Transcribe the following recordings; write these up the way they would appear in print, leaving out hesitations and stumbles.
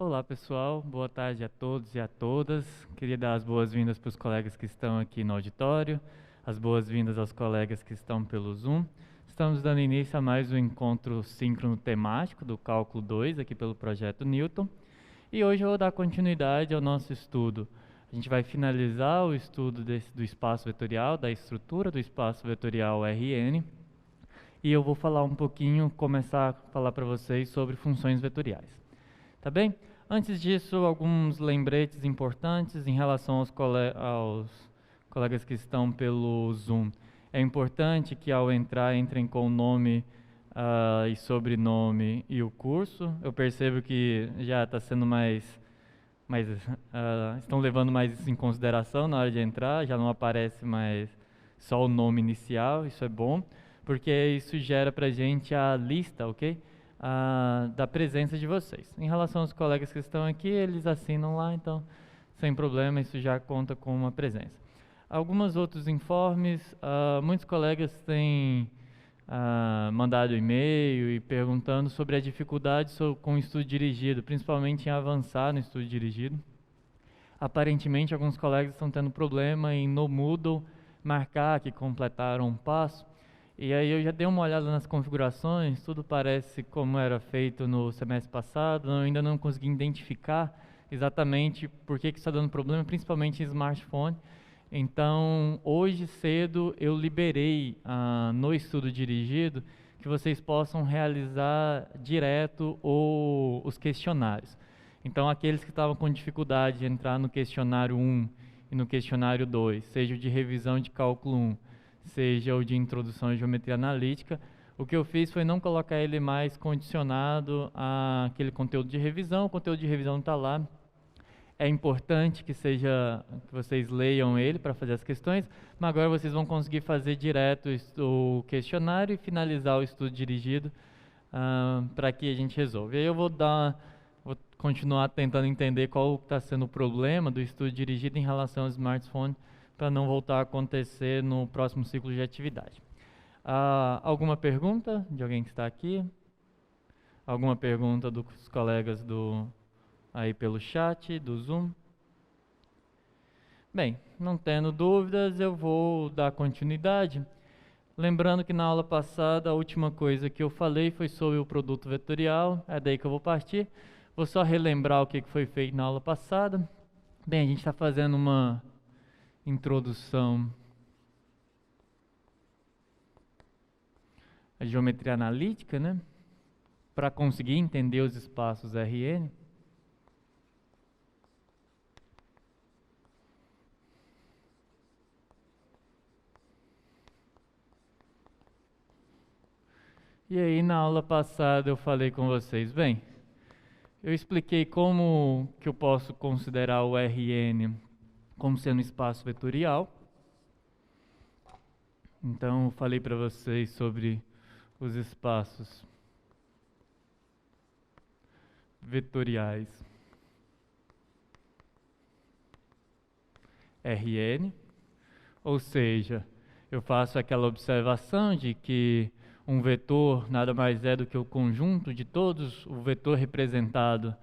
Olá pessoal, boa tarde a todos e a todas. Queria dar as boas-vindas para os colegas que estão aqui no auditório, as boas-vindas aos colegas que estão pelo Zoom. Estamos dando início a mais um encontro síncrono temático do Cálculo 2, aqui pelo Projeto Newton. E hoje eu vou dar continuidade ao nosso estudo. A gente vai finalizar o estudo do espaço vetorial, da estrutura do espaço vetorial Rn. E eu vou falar um pouquinho, começar a falar para vocês sobre funções vetoriais. Tá bem? Antes disso, alguns lembretes importantes em relação aos colegas que estão pelo Zoom. É importante que ao entrar, entrem com o nome e sobrenome e o curso. Eu percebo que já está sendo estão levando mais em consideração na hora de entrar, já não aparece mais só o nome inicial, isso é bom, porque isso gera para a gente a lista, ok? Da presença de vocês. Em relação aos colegas que estão aqui, eles assinam lá, então sem problema, isso já conta com uma presença. Alguns outros informes, muitos colegas têm mandado e-mail e perguntando sobre a dificuldade com o estudo dirigido, principalmente em avançar no estudo dirigido. Aparentemente, alguns colegas estão tendo problema em no Moodle marcar que completaram um passo. E aí eu já dei uma olhada nas configurações, tudo parece como era feito no semestre passado, eu ainda não consegui identificar exatamente por que está dando problema, principalmente em smartphone. Então, hoje cedo eu liberei no estudo dirigido que vocês possam realizar direto os questionários. Então, aqueles que estavam com dificuldade de entrar no questionário 1 e no questionário 2, seja o de revisão de cálculo 1, seja o de introdução à geometria analítica, o que eu fiz foi não colocar ele mais condicionado àquele conteúdo de revisão. O conteúdo de revisão está lá. É importante que vocês leiam ele para fazer as questões, mas agora vocês vão conseguir fazer direto o questionário e finalizar o estudo dirigido para que a gente resolva. E aí eu vou continuar tentando entender qual está sendo o problema do estudo dirigido em relação ao smartphone, para não voltar a acontecer no próximo ciclo de atividade. Alguma pergunta de alguém que está aqui? Alguma pergunta dos colegas aí pelo chat, do Zoom? Bem, não tendo dúvidas, eu vou dar continuidade. Lembrando que na aula passada, a última coisa que eu falei foi sobre o produto vetorial, é daí que eu vou partir. Vou só relembrar o que foi feito na aula passada. Bem, a gente está fazendo uma introdução à geometria analítica, né? Para conseguir entender os espaços Rn. E aí na aula passada eu falei com vocês, bem, eu expliquei como que eu posso considerar o Rn como sendo espaço vetorial. Então eu falei para vocês sobre os espaços vetoriais Rn, ou seja, eu faço aquela observação de que um vetor nada mais é do que o conjunto de todos, o vetor representado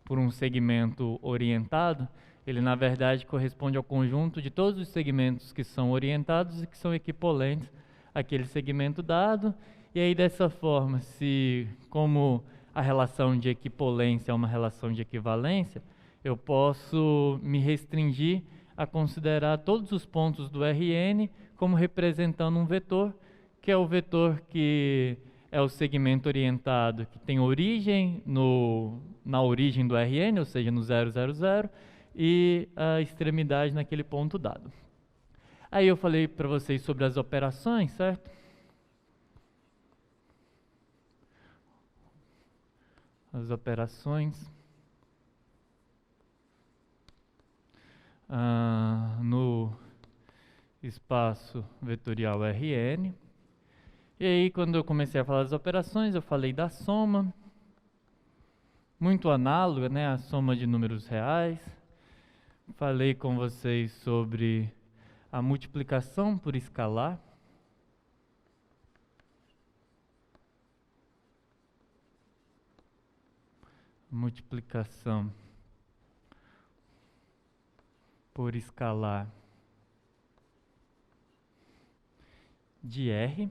por um segmento orientado, ele na verdade corresponde ao conjunto de todos os segmentos que são orientados e que são equipolentes àquele segmento dado. E aí dessa forma, como a relação de equipolência é uma relação de equivalência, eu posso me restringir a considerar todos os pontos do Rn como representando um vetor, que é o vetor que é o segmento orientado, que tem origem na origem do Rn, ou seja, no 0, 0, 0, e a extremidade naquele ponto dado. Aí eu falei para vocês sobre as operações, certo? As operações no espaço vetorial Rn. E aí, quando eu comecei a falar das operações, eu falei da soma, muito análoga, né, à soma de números reais. Falei com vocês sobre a multiplicação por escalar. multiplicação por escalar de R,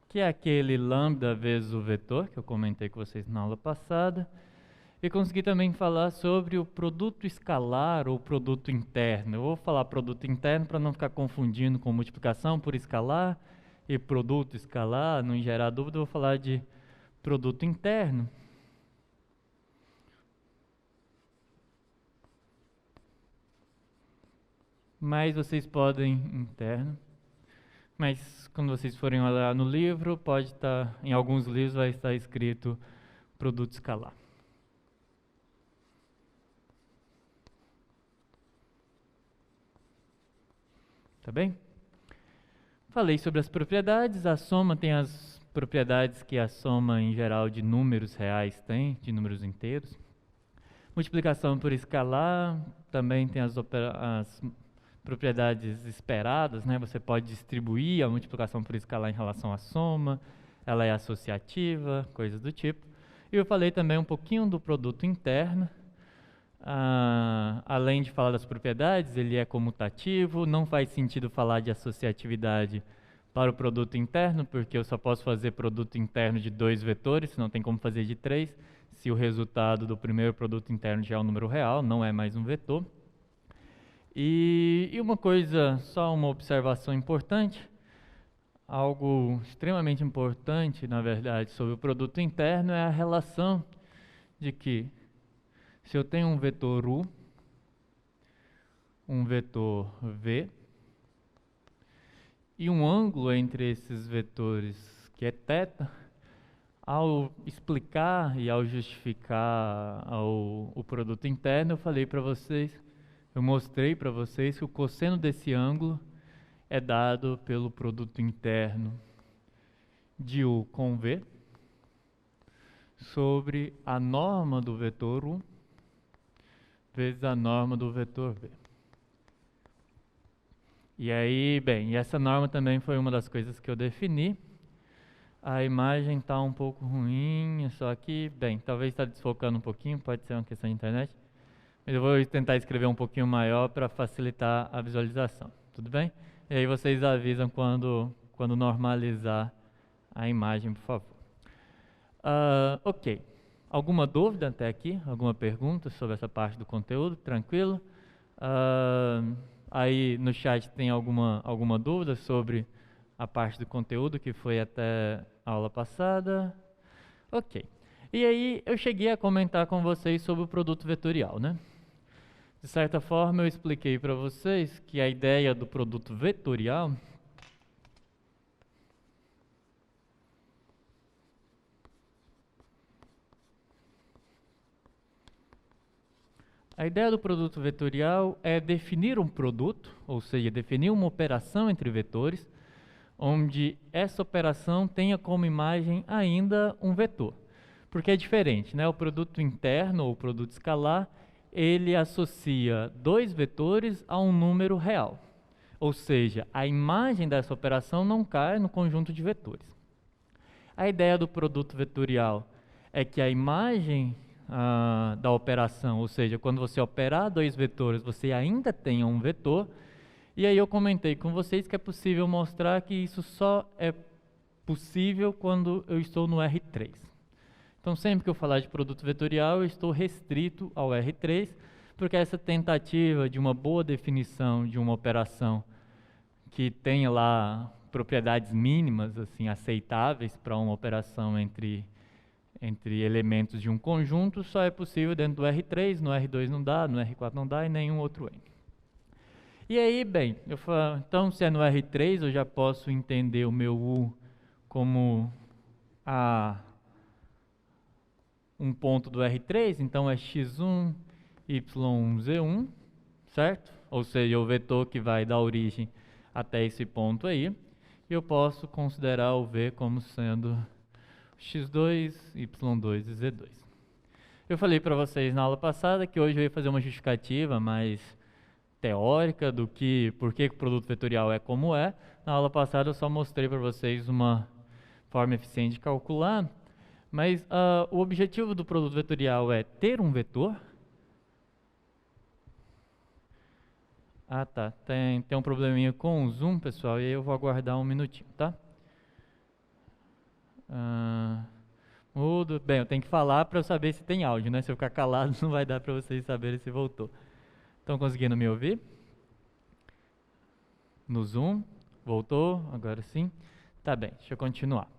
que é aquele lambda vezes o vetor, que eu comentei com vocês na aula passada, e consegui também falar sobre o produto escalar ou produto interno. Eu vou falar produto interno para não ficar confundindo com multiplicação por escalar e produto escalar, não gerar dúvida, eu vou falar de produto interno. Mas vocês podem interno. Mas quando vocês forem olhar no livro, pode estar, em alguns livros vai estar escrito produto escalar. Tá bem? Falei sobre as propriedades. A soma tem as propriedades que a soma em geral de números reais tem, de números inteiros. Multiplicação por escalar também tem as propriedades esperadas, né? Você pode distribuir a multiplicação por escalar em relação à soma, ela é associativa, coisas do tipo. E eu falei também um pouquinho do produto interno. Além de falar das propriedades, ele é comutativo, não faz sentido falar de associatividade para o produto interno, porque eu só posso fazer produto interno de 2 vetores, não tem como fazer de 3, se o resultado do primeiro produto interno já é um número real, não é mais um vetor. E uma coisa, só uma observação importante, algo extremamente importante, na verdade, sobre o produto interno é a relação de que se eu tenho um vetor U, um vetor V, e um ângulo entre esses vetores que é θ, ao explicar e ao justificar o produto interno, eu falei para vocês, eu mostrei para vocês que o cosseno desse ângulo é dado pelo produto interno de U com V sobre a norma do vetor U vezes a norma do vetor V. E aí, bem, essa norma também foi uma das coisas que eu defini. A imagem está um pouco ruim, só que, bem, talvez está desfocando um pouquinho, pode ser uma questão de internet. Mas eu vou tentar escrever um pouquinho maior para facilitar a visualização, tudo bem? E aí vocês avisam quando normalizar a imagem, por favor. Ok. Alguma dúvida até aqui? Alguma pergunta sobre essa parte do conteúdo? Tranquilo? Aí no chat tem alguma dúvida sobre a parte do conteúdo que foi até a aula passada? Ok. E aí eu cheguei a comentar com vocês sobre o produto vetorial, né? De certa forma eu expliquei para vocês que a ideia do produto vetorial é definir um produto, ou seja, definir uma operação entre vetores, onde essa operação tenha como imagem ainda um vetor. Porque é diferente, né? O produto interno ou produto escalar, ele associa 2 vetores a um número real. Ou seja, a imagem dessa operação não cai no conjunto de vetores. A ideia do produto vetorial é que a imagem da operação, ou seja, quando você operar 2 vetores, você ainda tenha um vetor. E aí eu comentei com vocês que é possível mostrar que isso só é possível quando eu estou no R3. Então sempre que eu falar de produto vetorial, eu estou restrito ao R3, porque essa tentativa de uma boa definição de uma operação que tenha lá propriedades mínimas, assim, aceitáveis para uma operação entre elementos de um conjunto, só é possível dentro do R3, no R2 não dá, no R4 não dá e nenhum outro N. E aí, bem, eu falo, então se é no R3, eu já posso entender o meu U como um ponto do R3, então é x1, y1z1, certo? Ou seja, o vetor que vai da origem até esse ponto aí. E eu posso considerar o V como sendo x2, y2 e z2. Eu falei para vocês na aula passada que hoje eu ia fazer uma justificativa mais teórica do que por que o produto vetorial é como é. Na aula passada eu só mostrei para vocês uma forma eficiente de calcular, Mas o objetivo do produto vetorial é ter um vetor. Ah, tá. Tem um probleminha com o Zoom, pessoal, e aí eu vou aguardar um minutinho, tá? Mudo. Bem, eu tenho que falar para eu saber se tem áudio, né? Se eu ficar calado, não vai dar para vocês saberem se voltou. Estão conseguindo me ouvir? No Zoom? Voltou? Agora sim? Tá bem, deixa eu continuar.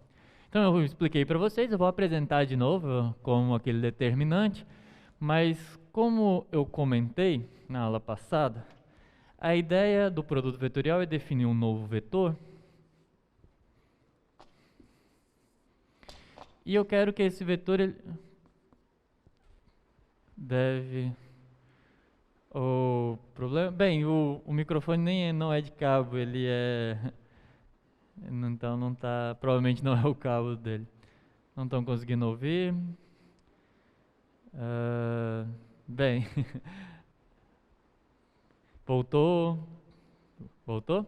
Então eu expliquei para vocês, eu vou apresentar de novo como aquele determinante, mas como eu comentei na aula passada, a ideia do produto vetorial é definir um novo vetor. E eu quero que esse vetor deve... O problema... Bem, o microfone não é de cabo, ele é... Então não tá... Provavelmente não é o cabo dele. Não estão conseguindo ouvir. Bem... Voltou? Voltou?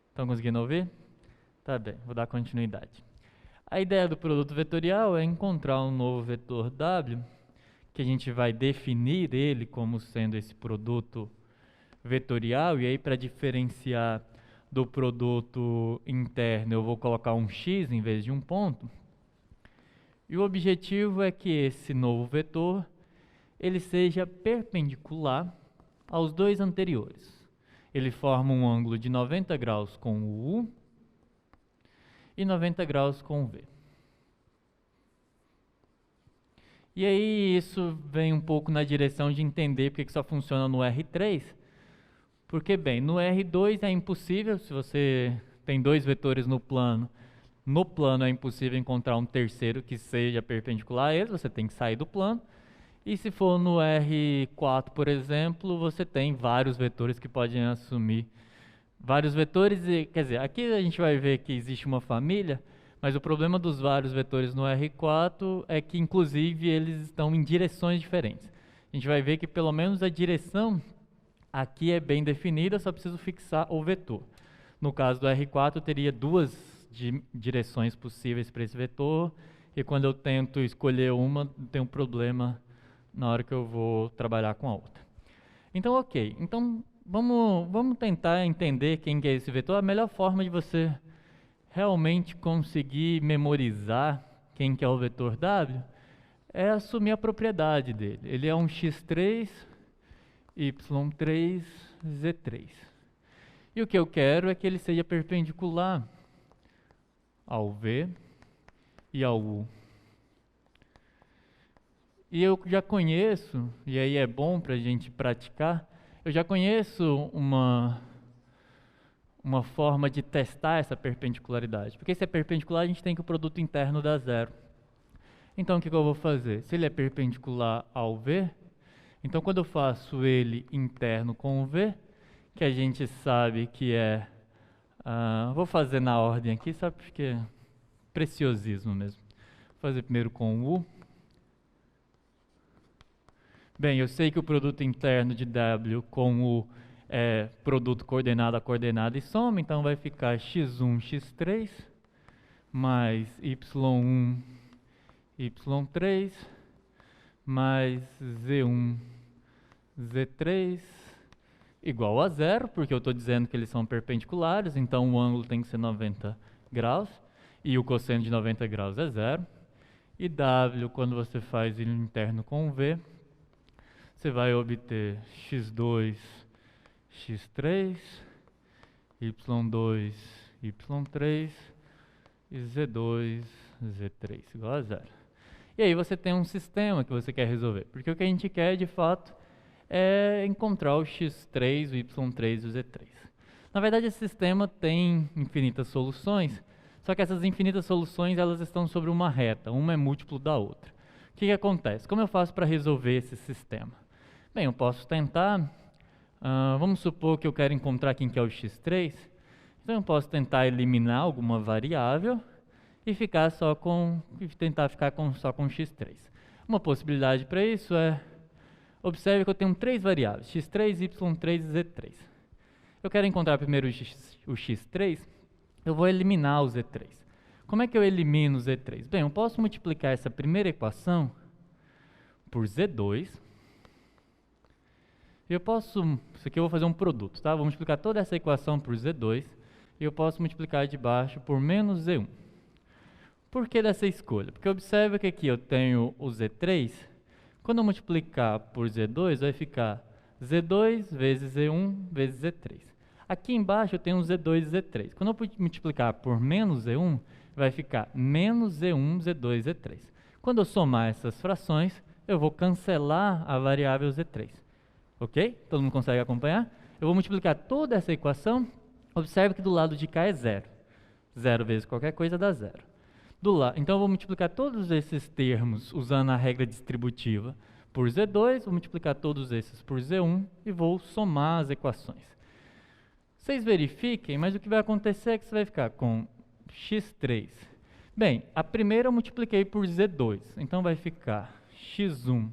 Estão conseguindo ouvir? Tá bem, vou dar continuidade. A ideia do produto vetorial é encontrar um novo vetor W, que a gente vai definir ele como sendo esse produto vetorial, e aí para diferenciar do produto interno eu vou colocar um x em vez de um ponto. E o objetivo é que esse novo vetor ele seja perpendicular aos dois anteriores. Ele forma um ângulo de 90 graus com o U e 90 graus com o V. E aí isso vem um pouco na direção de entender porque que só funciona no R3. Porque, bem, no R2 é impossível, se você tem dois vetores no plano é impossível encontrar um terceiro que seja perpendicular a eles, você tem que sair do plano. E se for no R4, por exemplo, você tem vários vetores que podem assumir vários vetores, quer dizer, aqui a gente vai ver que existe uma família, mas o problema dos vários vetores no R4 é que, inclusive, eles estão em direções diferentes. A gente vai ver que, pelo menos, a direção aqui é bem definida, só preciso fixar o vetor. No caso do R4, eu teria duas direções possíveis para esse vetor, e quando eu tento escolher uma, tem um problema na hora que eu vou trabalhar com a outra. Então, ok. Então, vamos tentar entender quem que é esse vetor. A melhor forma de você realmente conseguir memorizar quem que é o vetor W é assumir a propriedade dele. Ele é um x3, y3, z3. E o que eu quero é que ele seja perpendicular ao V e ao U. E eu já conheço, e aí é bom para a gente praticar, eu já conheço uma forma de testar essa perpendicularidade. Porque se é perpendicular, a gente tem que o produto interno dá zero. Então, o que eu vou fazer? Se ele é perpendicular ao V, então quando eu faço ele interno com o V, que a gente sabe que é... vou fazer na ordem aqui, só porque é preciosismo mesmo. Vou fazer primeiro com o U. Bem, eu sei que o produto interno de W com U é produto coordenada a coordenada e soma, então vai ficar x1, x3, mais y1, y3, mais z1, z3, igual a zero, porque eu estou dizendo que eles são perpendiculares, então o ângulo tem que ser 90 graus, e o cosseno de 90 graus é zero. E W, quando você faz ele interno com V, você vai obter x2, x3, y2, y3 e z2, z3 igual a zero. E aí você tem um sistema que você quer resolver, porque o que a gente quer de fato é encontrar o x3, o y3 e o z3. Na verdade, esse sistema tem infinitas soluções, só que essas infinitas soluções elas estão sobre uma reta, uma é múltiplo da outra. O que acontece? Como eu faço para resolver esse sistema? Bem, eu posso tentar, vamos supor que eu quero encontrar quem que é o x3, então eu posso tentar eliminar alguma variável e tentar ficar só com x3. Uma possibilidade para isso é, observe que eu tenho três variáveis, x3, y3 e z3. Eu quero encontrar primeiro o x3, eu vou eliminar o z3. Como é que eu elimino Z3? Bem, eu posso multiplicar essa primeira equação por Z2. Eu posso, isso aqui eu vou fazer um produto, tá? Vou multiplicar toda essa equação por Z2 e eu posso multiplicar de baixo por menos Z1. Por que dessa escolha? Porque observa que aqui eu tenho o Z3, quando eu multiplicar por Z2 vai ficar Z2 vezes Z1 vezes Z3. Aqui embaixo eu tenho Z2 e Z3. Quando eu multiplicar por menos Z1, vai ficar menos Z1, Z2, Z3. Quando eu somar essas frações, eu vou cancelar a variável Z3. Ok? Todo mundo consegue acompanhar? Eu vou multiplicar toda essa equação. Observe que do lado de cá é zero. Zero vezes qualquer coisa dá zero. Então eu vou multiplicar todos esses termos usando a regra distributiva por Z2, vou multiplicar todos esses por Z1 e vou somar as equações. Vocês verifiquem, mas o que vai acontecer é que você vai ficar com x3. Bem, a primeira eu multipliquei por Z2, então vai ficar x1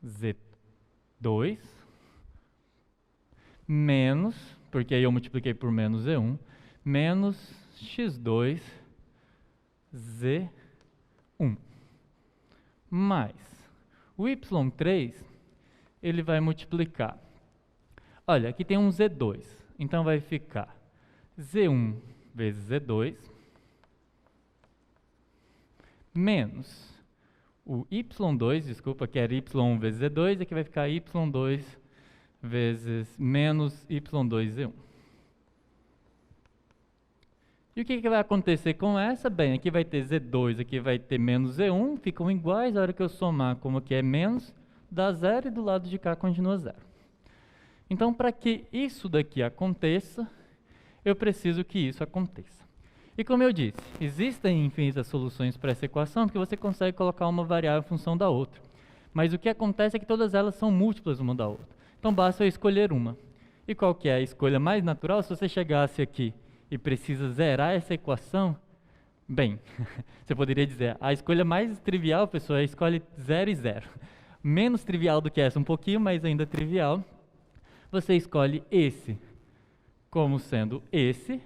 Z2 menos, porque aí eu multipliquei por menos Z1, menos x2 Z1 mais o y3, ele vai multiplicar. Olha, aqui tem um Z2, então vai ficar Z1 vezes Z2 menos o y2, desculpa, que era y1 vezes Z2, aqui vai ficar y2 vezes menos y2Z1. E o que vai acontecer com essa? Bem, aqui vai ter Z2, aqui vai ter menos Z1, ficam iguais, a hora que eu somar, como aqui é menos, dá zero e do lado de cá continua zero. Então, para que isso daqui aconteça, eu preciso que isso aconteça. E como eu disse, existem infinitas soluções para essa equação, porque você consegue colocar uma variável em função da outra. Mas o que acontece é que todas elas são múltiplas uma da outra. Então, basta eu escolher uma. E qual que é a escolha mais natural? Se você chegasse aqui e precisa zerar essa equação, bem, você poderia dizer, a escolha mais trivial, pessoal, é escolhe 0 e 0. Menos trivial do que essa um pouquinho, mas ainda trivial. Você escolhe esse como sendo esse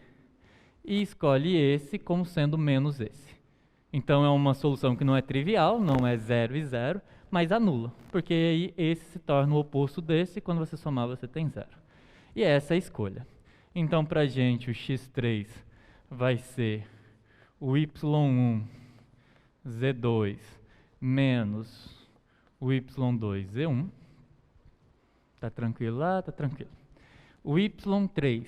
e escolhe esse como sendo menos esse. Então é uma solução que não é trivial, não é 0 e 0, mas anula, porque aí esse se torna o oposto desse e quando você somar você tem 0. E essa é a escolha. Então, para a gente, o x3 vai ser o y1 z2 menos o y2 z1. Tá tranquilo lá? Tá tranquilo. O y3.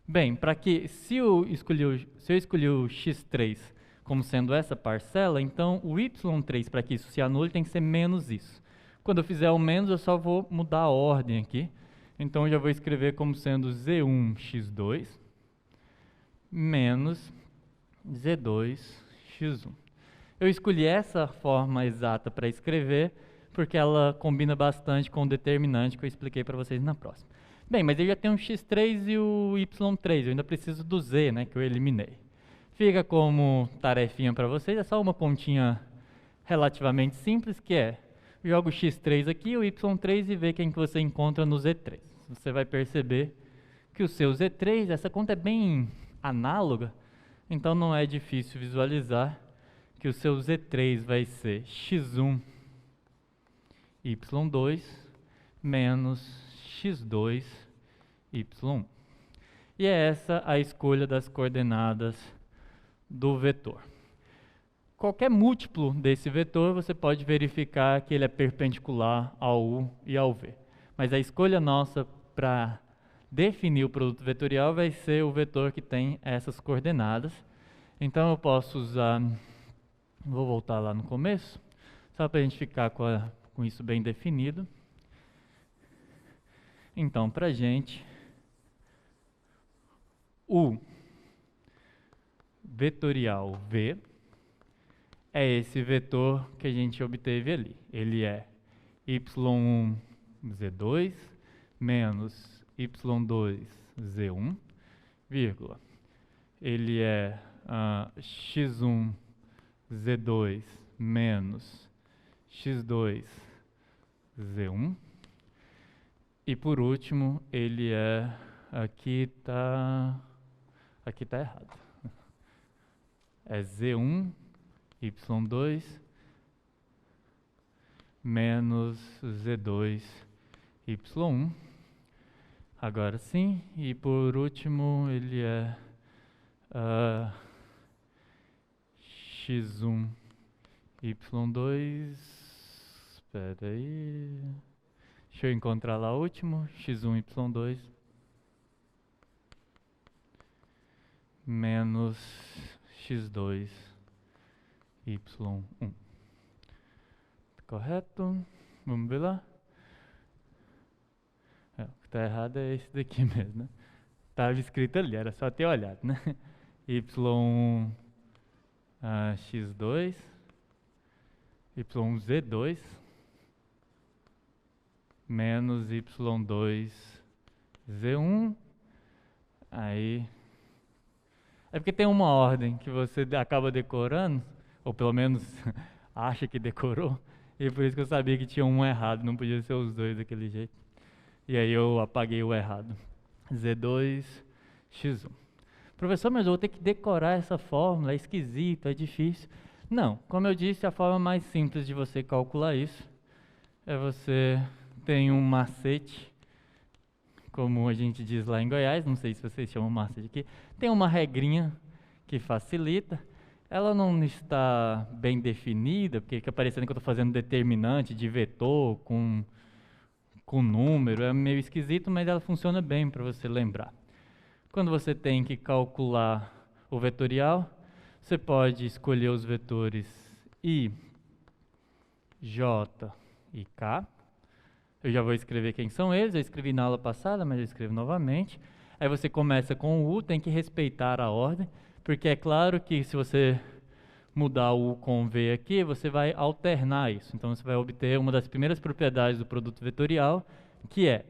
Bem, para que se eu escolhi o x3 como sendo essa parcela, então o y3, para que isso se anule, tem que ser menos isso. Quando eu fizer o menos, eu só vou mudar a ordem aqui. Então, eu já vou escrever como sendo z1x2 menos z2x1. Eu escolhi essa forma exata para escrever, porque ela combina bastante com o determinante que eu expliquei para vocês na próxima. Bem, mas eu já tenho o x3 e o y3, eu ainda preciso do z, né, que eu eliminei. Fica como tarefinha para vocês, é só uma continha relativamente simples, que é, joga o x3 aqui, o y3 e vê quem que você encontra no z3. Você vai perceber que o seu z3, essa conta é bem análoga, então não é difícil visualizar que o seu z3 vai ser x1 y2 menos x2 y1. E é essa a escolha das coordenadas do vetor. Qualquer múltiplo desse vetor, você pode verificar que ele é perpendicular ao U e ao V. Mas a escolha nossa para definir o produto vetorial vai ser o vetor que tem essas coordenadas. Então eu posso usar, vou voltar lá no começo, só para a gente ficar com isso bem definido. Então, para a gente, o vetorial V é esse vetor que a gente obteve ali. Ele é y1 z2 menos y2 z1, vírgula. Ele é x1 z2 menos x2 z1. E por último, ele é, aqui tá errado. é Z1, Y2, menos Z2, Y1. Agora sim, e por último ele é x1, y2, espera aí, deixa eu encontrar lá o último, x1, y2, menos x2, y1. Correto? Vamos ver lá? O que está errado é esse daqui mesmo, né? Estava escrito ali, era só ter olhado, né? y1 x2, y1 z2, menos y2 z1. Aí é porque tem uma ordem que você acaba decorando, ou pelo menos acha que decorou, e por isso que eu sabia que tinha um errado, não podia ser os dois daquele jeito. E aí eu apaguei o errado. Z2, x1. Professor, mas eu vou ter que decorar essa fórmula, é esquisito, é difícil. Não, como eu disse, a forma mais simples de você calcular isso é você tem um macete, como a gente diz lá em Goiás, não sei se vocês chamam macete aqui, tem uma regrinha que facilita. Ela não está bem definida, porque fica parecendo que eu estou fazendo determinante de vetor com número, é meio esquisito, mas ela funciona bem para você lembrar. Quando você tem que calcular o vetorial, você pode escolher os vetores I, J e K. Eu já vou escrever quem são eles, eu escrevi na aula passada, mas eu escrevo novamente. Aí você começa com o U, tem que respeitar a ordem, porque é claro que se você mudar o U com V aqui, você vai alternar isso. Então você vai obter uma das primeiras propriedades do produto vetorial, que é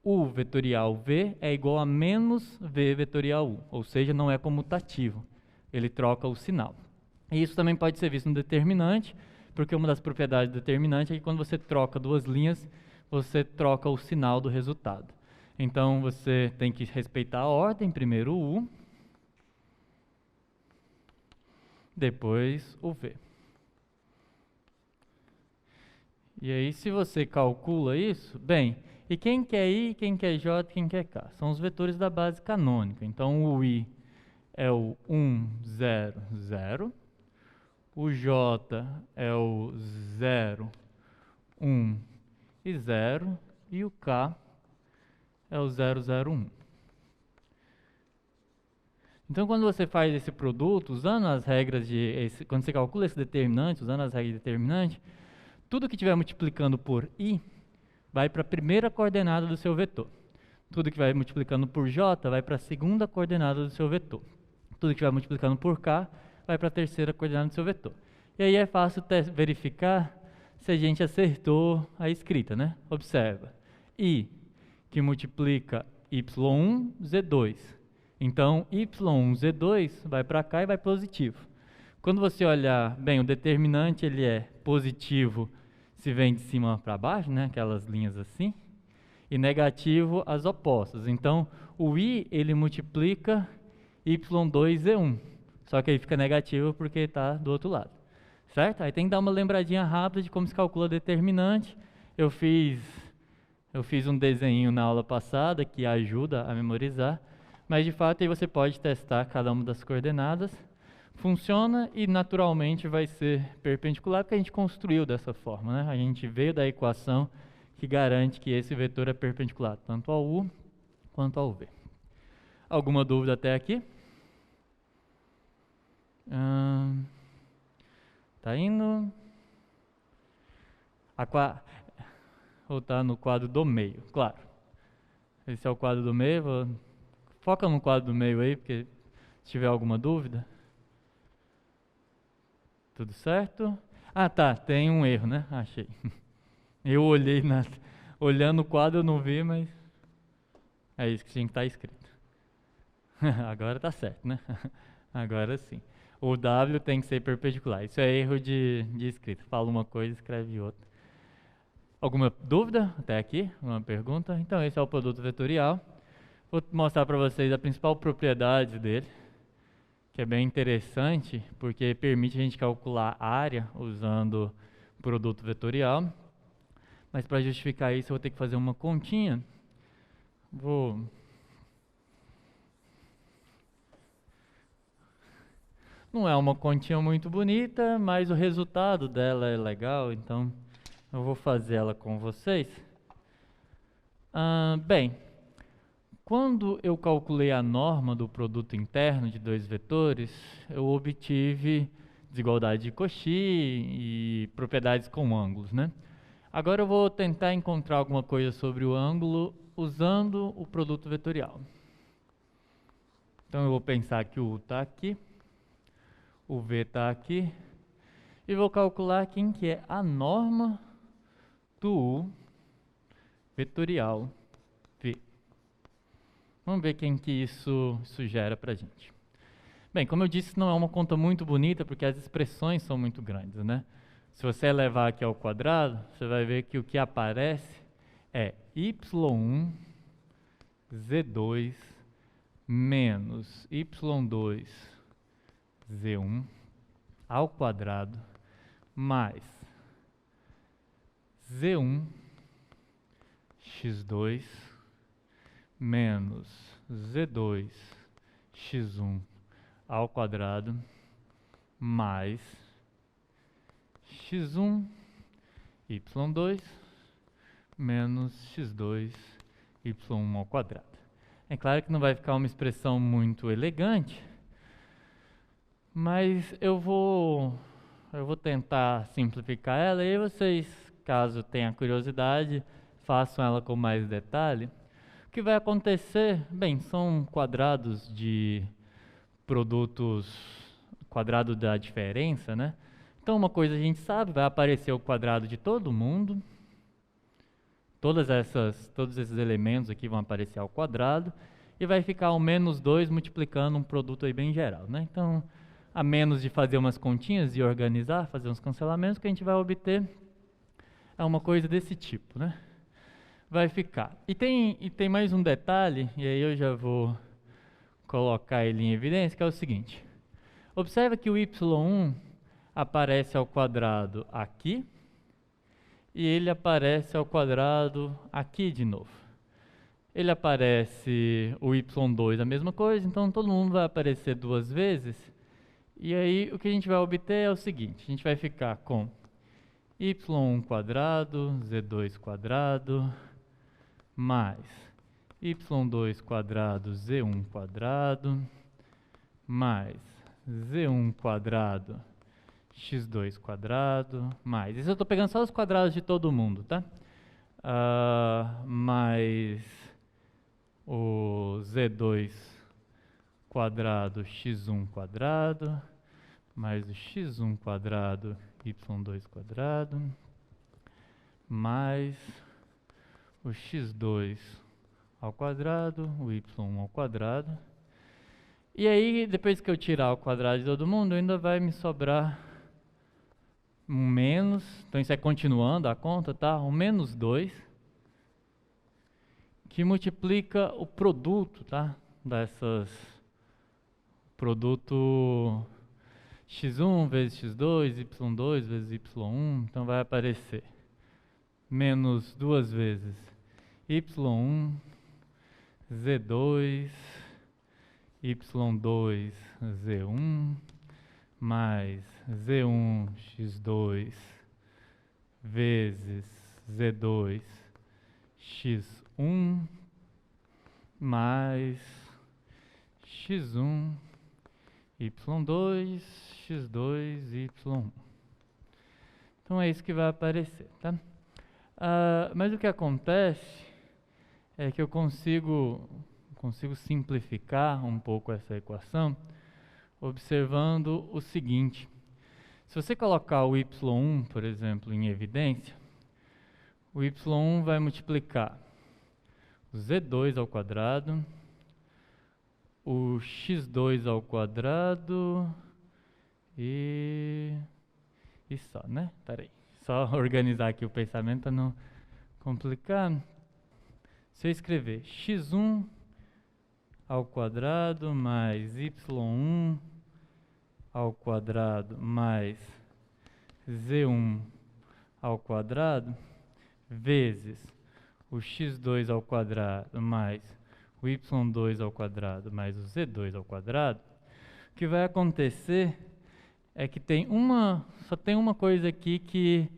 U vetorial V é igual a menos V vetorial U, ou seja, não é comutativo, ele troca o sinal. E isso também pode ser visto no determinante, porque uma das propriedades do determinante é que quando você troca duas linhas, você troca o sinal do resultado. Então você tem que respeitar a ordem, primeiro o U, depois o V. E aí, se você calcula isso, bem, e quem quer I, quem quer J, quem quer K? São os vetores da base canônica. Então, o I é o 1, 0, 0. O J é o 0, 1 e 0. E o K é o 0, 0, 1. Então, quando você faz esse produto, usando as regras quando você calcula esse determinante, usando as regras de determinante, tudo que estiver multiplicando por I vai para a primeira coordenada do seu vetor. Tudo que vai multiplicando por J vai para a segunda coordenada do seu vetor. Tudo que vai multiplicando por K vai para a terceira coordenada do seu vetor. E aí é fácil verificar se a gente acertou a escrita, né? Observa. I, que multiplica Y1, Z2. Então, Y1, Z2 vai para cá e vai positivo. Quando você olhar, bem, o determinante ele é positivo se vem de cima para baixo, né? Aquelas linhas assim. E negativo as opostas. Então, o I ele multiplica Y2Z1. Só que aí fica negativo porque está do outro lado. Certo? Aí tem que dar uma lembradinha rápida de como se calcula determinante. Eu fiz um desenho na aula passada que ajuda a memorizar. Mas de fato aí você pode testar cada uma das coordenadas. Funciona e naturalmente vai ser perpendicular porque a gente construiu dessa forma, né? A gente veio da equação que garante que esse vetor é perpendicular tanto ao U quanto ao V. Alguma dúvida até aqui? Tá indo? Voltar no quadro do meio, claro. Esse é o quadro do meio. Foca no quadro do meio aí, porque se tiver alguma dúvida. Tudo certo? Ah, tá, tem um erro, né? Achei. Eu olhei, olhando o quadro eu não vi, mas é isso que tinha que estar escrito. Agora tá certo, né? Agora sim. O W tem que ser perpendicular. Isso é erro de escrita. Fala uma coisa, escreve outra. Alguma dúvida até aqui? Uma pergunta? Então esse é o produto vetorial. Vou mostrar para vocês a principal propriedade dele, que é bem interessante, porque permite a gente calcular a área usando produto vetorial. Mas para justificar isso, eu vou ter que fazer uma continha. Não é uma continha muito bonita, mas o resultado dela é legal, então eu vou fazer ela com vocês. Bem, quando eu calculei a norma do produto interno de dois vetores, eu obtive desigualdade de Cauchy e propriedades com ângulos, né? Agora eu vou tentar encontrar alguma coisa sobre o ângulo usando o produto vetorial. Então eu vou pensar que o U está aqui, o V está aqui, e vou calcular quem que é a norma do U vetorial V. Vamos ver quem que isso gera para a gente. Bem, como eu disse, não é uma conta muito bonita porque as expressões são muito grandes, né? Se você levar aqui ao quadrado, você vai ver que o que aparece é y1 z2 menos y2 z1 ao quadrado mais z1 x2 menos z2 x1 ao quadrado mais x1 y2 menos x2 y1 ao quadrado. É claro que não vai ficar uma expressão muito elegante, mas eu vou tentar simplificar ela e vocês, caso tenham curiosidade, façam ela com mais detalhe. O que vai acontecer? Bem, são quadrados de produtos, quadrado da diferença, né? Então uma coisa a gente sabe, vai aparecer o quadrado de todo mundo. Todos esses elementos aqui vão aparecer ao quadrado e vai ficar o menos 2 multiplicando um produto aí bem geral, né? Então, a menos de fazer umas continhas e organizar, fazer uns cancelamentos, o que a gente vai obter é uma coisa desse tipo, né? Vai ficar. E tem mais um detalhe, e aí eu já vou colocar ele em evidência, que é o seguinte. Observa que o y1 aparece ao quadrado aqui, e ele aparece ao quadrado aqui de novo. Ele aparece o y2 a mesma coisa, então todo mundo vai aparecer duas vezes. E aí o que a gente vai obter é o seguinte, a gente vai ficar com y1 quadrado, z2 quadrado, mais y2 quadrado, z1 quadrado, mais z1 quadrado, x2 quadrado, mais... Isso eu estou pegando só os quadrados de todo mundo, tá? Mais o z2 quadrado, x1 quadrado, mais o x1 quadrado, y2 quadrado, mais o x2 ao quadrado, o y1 ao quadrado. E aí, depois que eu tirar o quadrado de todo mundo, ainda vai me sobrar um menos, então isso é continuando a conta, tá? Um menos 2, que multiplica o produto, tá? Produto x1 vezes x2, y2 vezes y1, então vai aparecer menos duas vezes y1, z2, y2, z1, mais z1, x2, vezes z2, x1, mais x1, y2, x2, y1. Então é isso que vai aparecer, tá? Mas o que acontece é que eu consigo simplificar um pouco essa equação observando o seguinte. Se você colocar o y1, por exemplo, em evidência, o y1 vai multiplicar o z2 ao quadrado, o x2 ao quadrado e só, né? Peraí, só organizar aqui o pensamento para não complicar. Se eu escrever x1 ao quadrado mais y1 ao quadrado mais z1 ao quadrado vezes o x2 ao quadrado mais o y2 ao quadrado mais o z2 ao quadrado, o que vai acontecer é que só tem uma coisa aqui que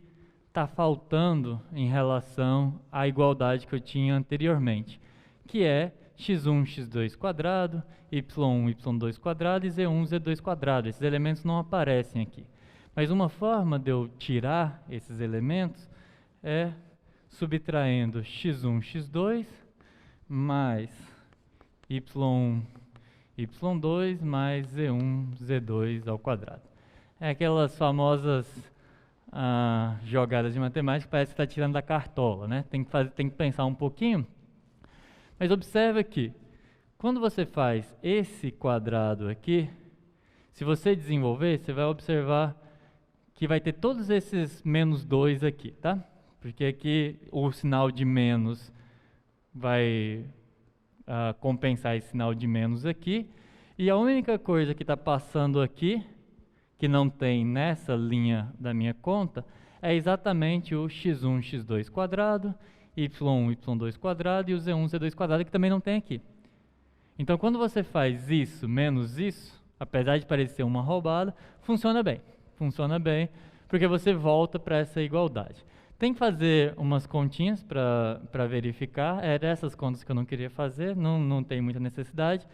está faltando em relação à igualdade que eu tinha anteriormente, que é x1, x2 quadrado, y1, y2 quadrado e z1, z2 quadrado. Esses elementos não aparecem aqui. Mas uma forma de eu tirar esses elementos é subtraindo x1, x2 mais y1, y2 mais z1, z2 ao quadrado. É aquelas famosas jogadas de matemática que parece que está tirando da cartola, né? Tem que pensar um pouquinho. Mas observa que, quando você faz esse quadrado aqui, se você desenvolver, você vai observar que vai ter todos esses menos 2 aqui, tá? Porque aqui o sinal de menos vai compensar esse sinal de menos aqui. E a única coisa que está passando aqui, que não tem nessa linha da minha conta, é exatamente o x1, x2 quadrado, y1, y2 quadrado e o z1, z2 quadrado, que também não tem aqui. Então, quando você faz isso menos isso, apesar de parecer uma roubada, funciona bem. Funciona bem, porque você volta para essa igualdade. Tem que fazer umas continhas para verificar. É dessas contas que eu não queria fazer, não tem muita necessidade.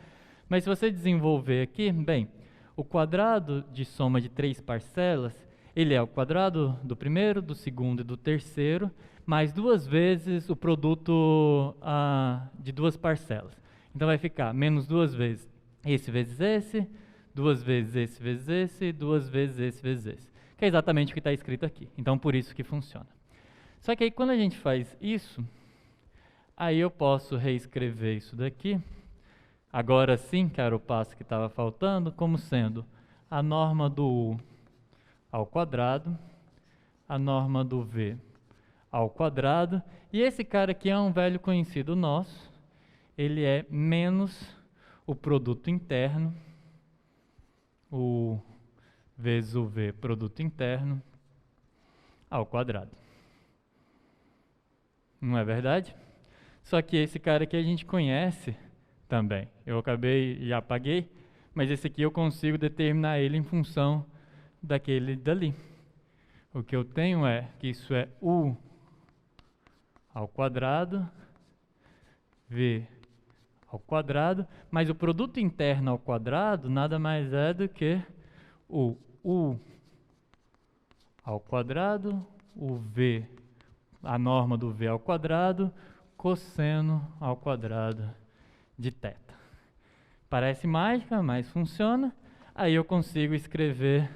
Mas se você desenvolver aqui, bem, o quadrado de soma de 3 parcelas, ele é o quadrado do primeiro, do segundo e do terceiro, mais 2 vezes o produto de 2 parcelas. Então vai ficar menos 2 vezes esse, 2 vezes esse, 2 vezes esse. Que é exatamente o que está escrito aqui. Então por isso que funciona. Só que aí quando a gente faz isso, aí eu posso reescrever isso daqui, agora sim, que era o passo que estava faltando, como sendo a norma do U ao quadrado, a norma do V ao quadrado, e esse cara aqui é um velho conhecido nosso, ele é menos o produto interno, o vezes o V produto interno ao quadrado. Não é verdade? Só que esse cara aqui a gente conhece também. Eu já apaguei, mas esse aqui eu consigo determinar ele em função daquele dali. O que eu tenho é que isso é U ao quadrado, V ao quadrado, mas o produto interno ao quadrado nada mais é do que o U ao quadrado, o V, a norma do V ao quadrado, cosseno ao quadrado de θ. Parece mágica, mas funciona. Aí eu consigo escrever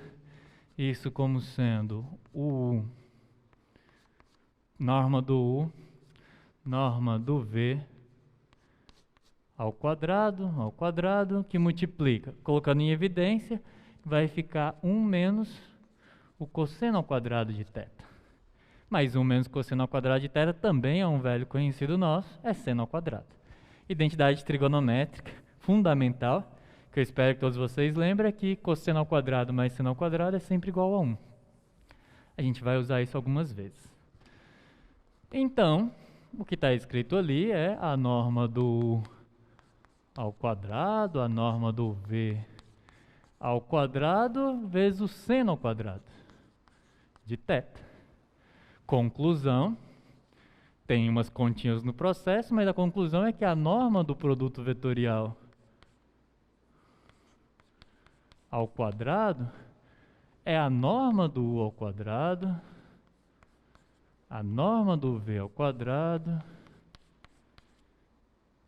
isso como sendo U, norma do U, norma do V ao quadrado, que multiplica. Colocando em evidência, vai ficar 1 menos o cosseno ao quadrado de θ. Mas 1 menos cosseno ao quadrado de θ também é um velho conhecido nosso, é seno ao quadrado. Identidade trigonométrica fundamental, que eu espero que todos vocês lembrem, é que cosseno ao quadrado mais seno ao quadrado é sempre igual a 1. A gente vai usar isso algumas vezes. Então, o que está escrito ali é a norma do ao quadrado, a norma do V ao quadrado vezes o seno ao quadrado de θ. Conclusão, tem umas continhas no processo, mas a conclusão é que a norma do produto vetorial ao quadrado é a norma do U ao quadrado, a norma do V ao quadrado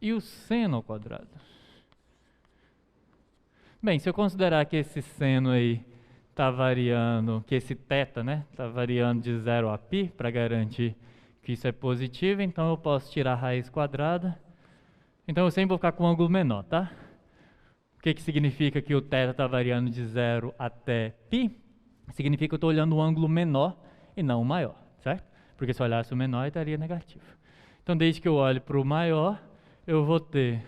e o seno ao quadrado. Bem, se eu considerar que esse seno aí está variando, que esse θ, né, está variando de 0 a π, para garantir que isso é positivo, então eu posso tirar a raiz quadrada. Então eu sempre vou ficar com um ângulo menor, tá? O que significa que o θ está variando de 0 até π? Significa que eu estou olhando um ângulo menor e não o maior, certo? Porque se eu olhasse o menor, estaria negativo. Então, desde que eu olhe para o maior, eu vou ter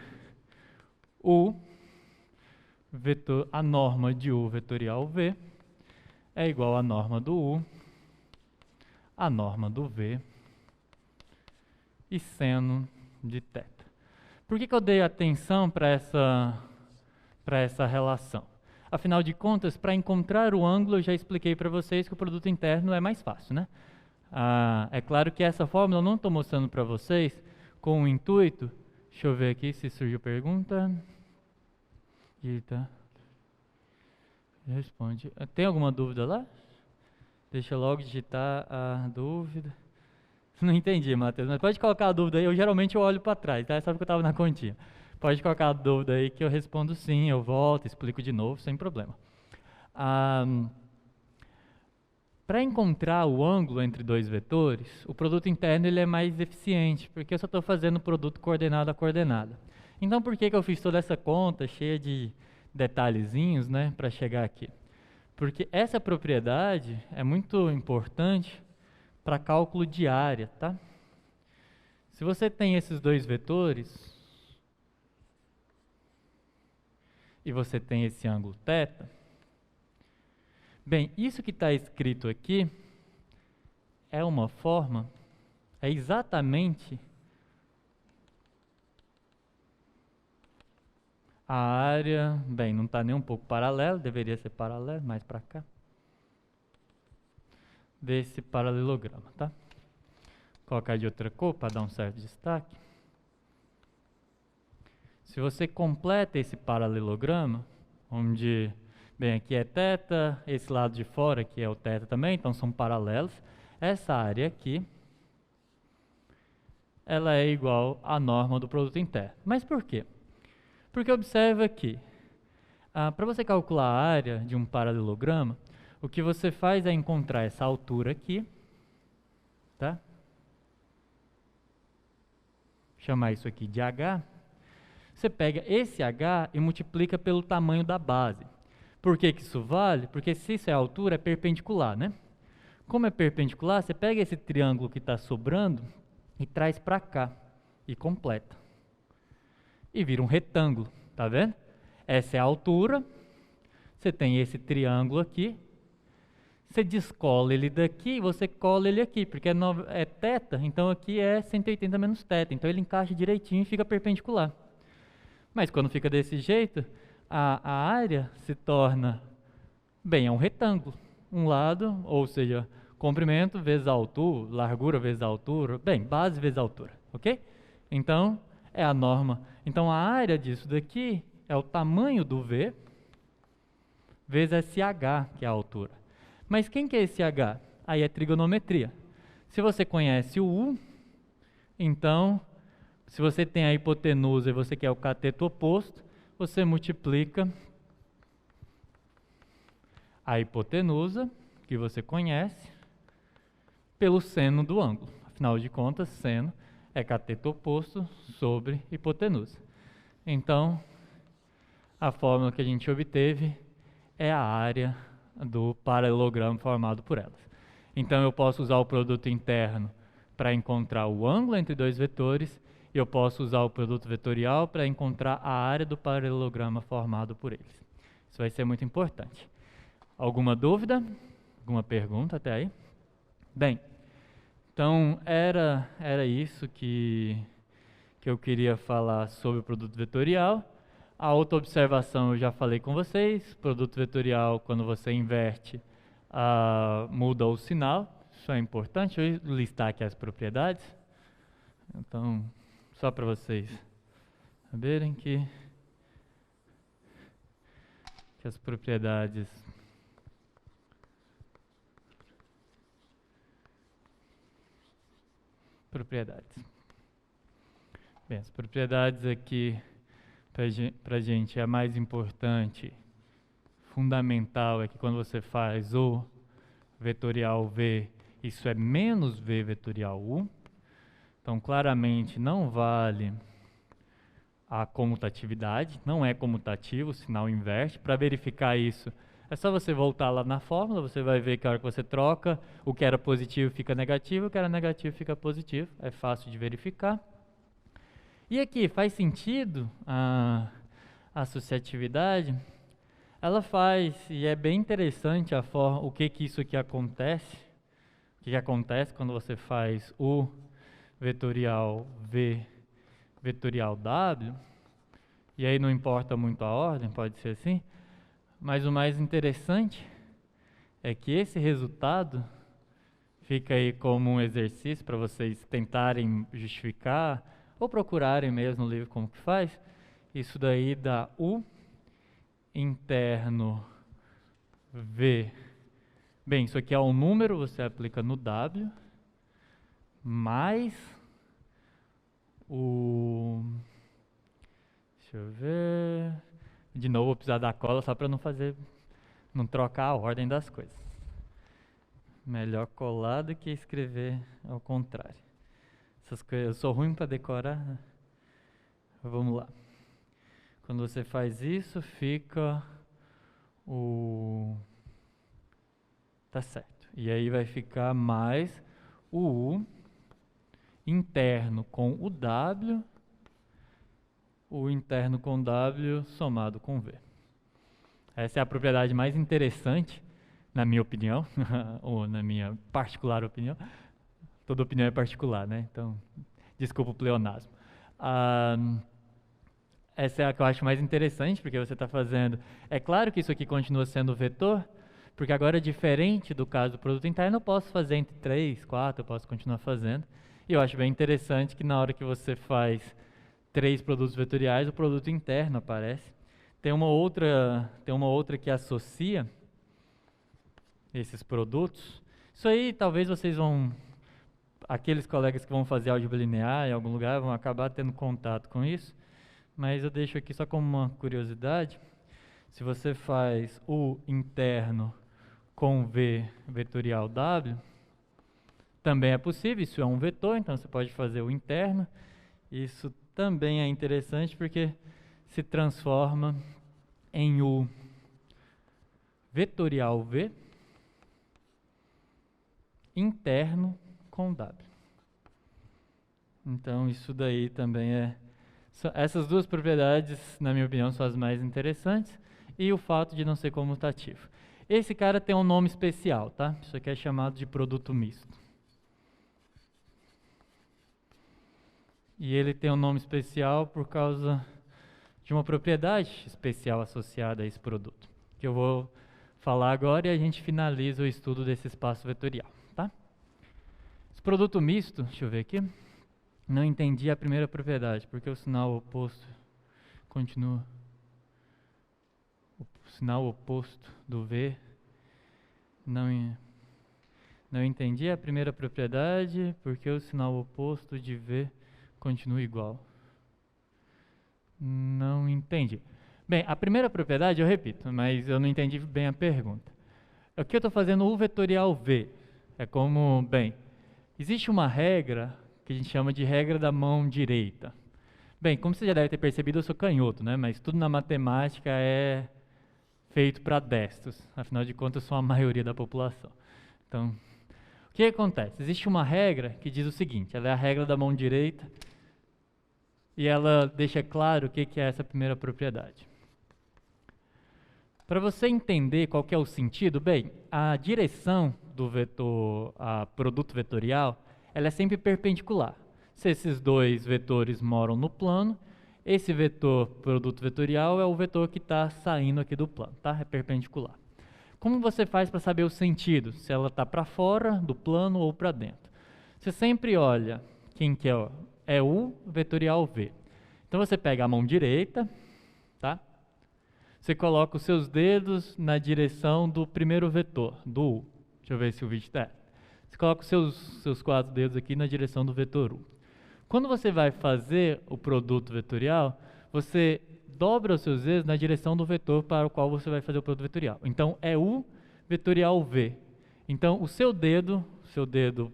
U a norma de U vetorial V é igual à norma do U, a norma do V e seno de θ. Por que eu dei atenção para essa relação? Afinal de contas, para encontrar o ângulo, eu já expliquei para vocês que o produto interno é mais fácil, né? É claro que essa fórmula eu não estou mostrando para vocês com o intuito. Deixa eu ver aqui se surgiu pergunta. Eita. Responde. Tem alguma dúvida lá? Deixa eu logo digitar a dúvida. Não entendi, Matheus, mas pode colocar a dúvida aí. Eu geralmente olho para trás, tá? Sabe que eu estava na continha. Pode colocar a dúvida aí que eu respondo sim, eu volto, explico de novo, sem problema. Para encontrar o ângulo entre dois vetores, o produto interno ele é mais eficiente, porque eu só estou fazendo o produto coordenada a coordenada. Então, por que eu fiz toda essa conta cheia de detalhezinhos, né, para chegar aqui? Porque essa propriedade é muito importante para cálculo de área, tá? Se você tem esses dois vetores e você tem esse ângulo θ, bem, isso que está escrito aqui é uma forma, é exatamente a área, bem, não está nem um pouco paralelo, deveria ser paralelo, mais para cá, desse paralelograma, tá? Vou colocar de outra cor para dar um certo destaque. Se você completa esse paralelograma, onde, bem, aqui é θ, esse lado de fora aqui é o θ também, então são paralelos, essa área aqui, ela é igual à norma do produto interno. Mas por quê? Porque observa que, para você calcular a área de um paralelograma, o que você faz é encontrar essa altura aqui, tá? Chamar isso aqui de H. Você pega esse H e multiplica pelo tamanho da base. Por que isso vale? Porque se isso é a altura, é perpendicular, né? Como é perpendicular, você pega esse triângulo que está sobrando e traz para cá e completa. E vira um retângulo, tá vendo? Essa é a altura, você tem esse triângulo aqui, você descola ele daqui e você cola ele aqui, porque é θ, então aqui é 180 menos θ, então ele encaixa direitinho e fica perpendicular. Mas quando fica desse jeito, a área se torna, bem, é um retângulo. Um lado, ou seja, comprimento vezes altura, largura vezes altura, bem, base vezes altura, ok? Então, é a norma. Então, a área disso daqui é o tamanho do V vezes SH, que é a altura. Mas quem que é esse H? Aí é trigonometria. Se você conhece o U, então, se você tem a hipotenusa e você quer o cateto oposto, você multiplica a hipotenusa, que você conhece, pelo seno do ângulo. Afinal de contas, seno é cateto oposto sobre hipotenusa. Então, a fórmula que a gente obteve é a área do paralelogramo formado por elas. Então, eu posso usar o produto interno para encontrar o ângulo entre dois vetores, e eu posso usar o produto vetorial para encontrar a área do paralelograma formado por eles. Isso vai ser muito importante. Alguma dúvida? Alguma pergunta até aí? Bem, então era isso que eu queria falar sobre o produto vetorial. A outra observação eu já falei com vocês. Produto vetorial, quando você inverte, muda o sinal. Isso é importante. Eu vou listar aqui as propriedades. Então, só para vocês saberem que as propriedades Bem, as propriedades aqui para a gente é a mais importante, fundamental, é que quando você faz o vetorial V, isso é menos V vetorial U. Então, claramente, não vale a comutatividade, não é comutativo, o sinal inverte. Para verificar isso, é só você voltar lá na fórmula, você vai ver que a hora que você troca, o que era positivo fica negativo, o que era negativo fica positivo, é fácil de verificar. E aqui, faz sentido a associatividade? Ela faz, e é bem interessante a forma, o que isso aqui acontece, o que acontece quando você faz o vetorial V, vetorial W, e aí não importa muito a ordem, pode ser assim, mas o mais interessante é que esse resultado fica aí como um exercício para vocês tentarem justificar ou procurarem mesmo no livro como que faz. Isso daí dá U interno V. Bem, isso aqui é um número, você aplica no W, mais o... Deixa eu ver... De novo, vou precisar da cola só para não trocar a ordem das coisas. Melhor colar do que escrever ao contrário. Essas coisas, eu sou ruim para decorar, né? Vamos lá. Quando você faz isso, fica o... Tá certo. E aí vai ficar mais o U interno com o W, o interno com W somado com V. Essa é a propriedade mais interessante, na minha opinião, ou na minha particular opinião. Toda opinião é particular, né? Então, desculpa o pleonasmo. Essa é a que eu acho mais interessante, porque você está fazendo... É claro que isso aqui continua sendo vetor, porque agora, diferente do caso do produto interno, eu posso fazer entre 3, 4, eu posso continuar fazendo. E eu acho bem interessante que na hora que você faz 3 produtos vetoriais, o produto interno aparece. Tem uma outra que associa esses produtos. Isso aí, talvez vocês vão... Aqueles colegas que vão fazer álgebra linear em algum lugar vão acabar tendo contato com isso. Mas eu deixo aqui só como uma curiosidade. Se você faz o interno com V vetorial W, também é possível, isso é um vetor, então você pode fazer o interno. Isso também é interessante porque se transforma em U vetorial V interno com W. Então isso daí também é... Essas duas propriedades, na minha opinião, são as mais interessantes, e o fato de não ser comutativo. Esse cara tem um nome especial, tá? Isso aqui é chamado de produto misto. E ele tem um nome especial por causa de uma propriedade especial associada a esse produto, que eu vou falar agora e a gente finaliza o estudo desse espaço vetorial, tá? Esse produto misto, deixa eu ver aqui, não entendi a primeira propriedade, porque o sinal oposto continua... O sinal oposto do V, não entendi a primeira propriedade, porque o sinal oposto de V continua igual. Não entendi. Bem, a primeira propriedade eu repito, mas eu não entendi bem a pergunta. Aqui eu estou fazendo U vetorial V. É como, bem, existe uma regra que a gente chama de regra da mão direita. Bem, como você já deve ter percebido, eu sou canhoto, né? Mas tudo na matemática é feito para destros. Afinal de contas, eu sou a maioria da população. Então, o que acontece? Existe uma regra que diz o seguinte, ela é a regra da mão direita, e ela deixa claro o que é essa primeira propriedade. Para você entender qual que é o sentido, bem, a direção do vetor, a produto vetorial, ela é sempre perpendicular. Se esses dois vetores moram no plano, esse vetor produto vetorial é o vetor que está saindo aqui do plano, tá? É perpendicular. Como você faz para saber o sentido? Se ela está para fora do plano ou para dentro? Você sempre olha quem que é, é U vetorial V. Então você pega a mão direita, tá? Você coloca os seus dedos na direção do primeiro vetor, do U. Deixa eu ver se o vídeo está. Você coloca os seus 4 dedos aqui na direção do vetor U. Quando você vai fazer o produto vetorial, você dobra os seus dedos na direção do vetor para o qual você vai fazer o produto vetorial. Então, é U vetorial V. Então, o seu dedo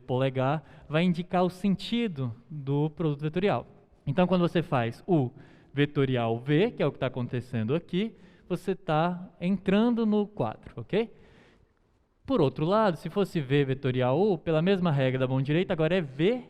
polegar, vai indicar o sentido do produto vetorial. Então, quando você faz U vetorial V, que é o que está acontecendo aqui, você está entrando no quadro, ok? Por outro lado, se fosse V vetorial U, pela mesma regra da mão direita, agora é V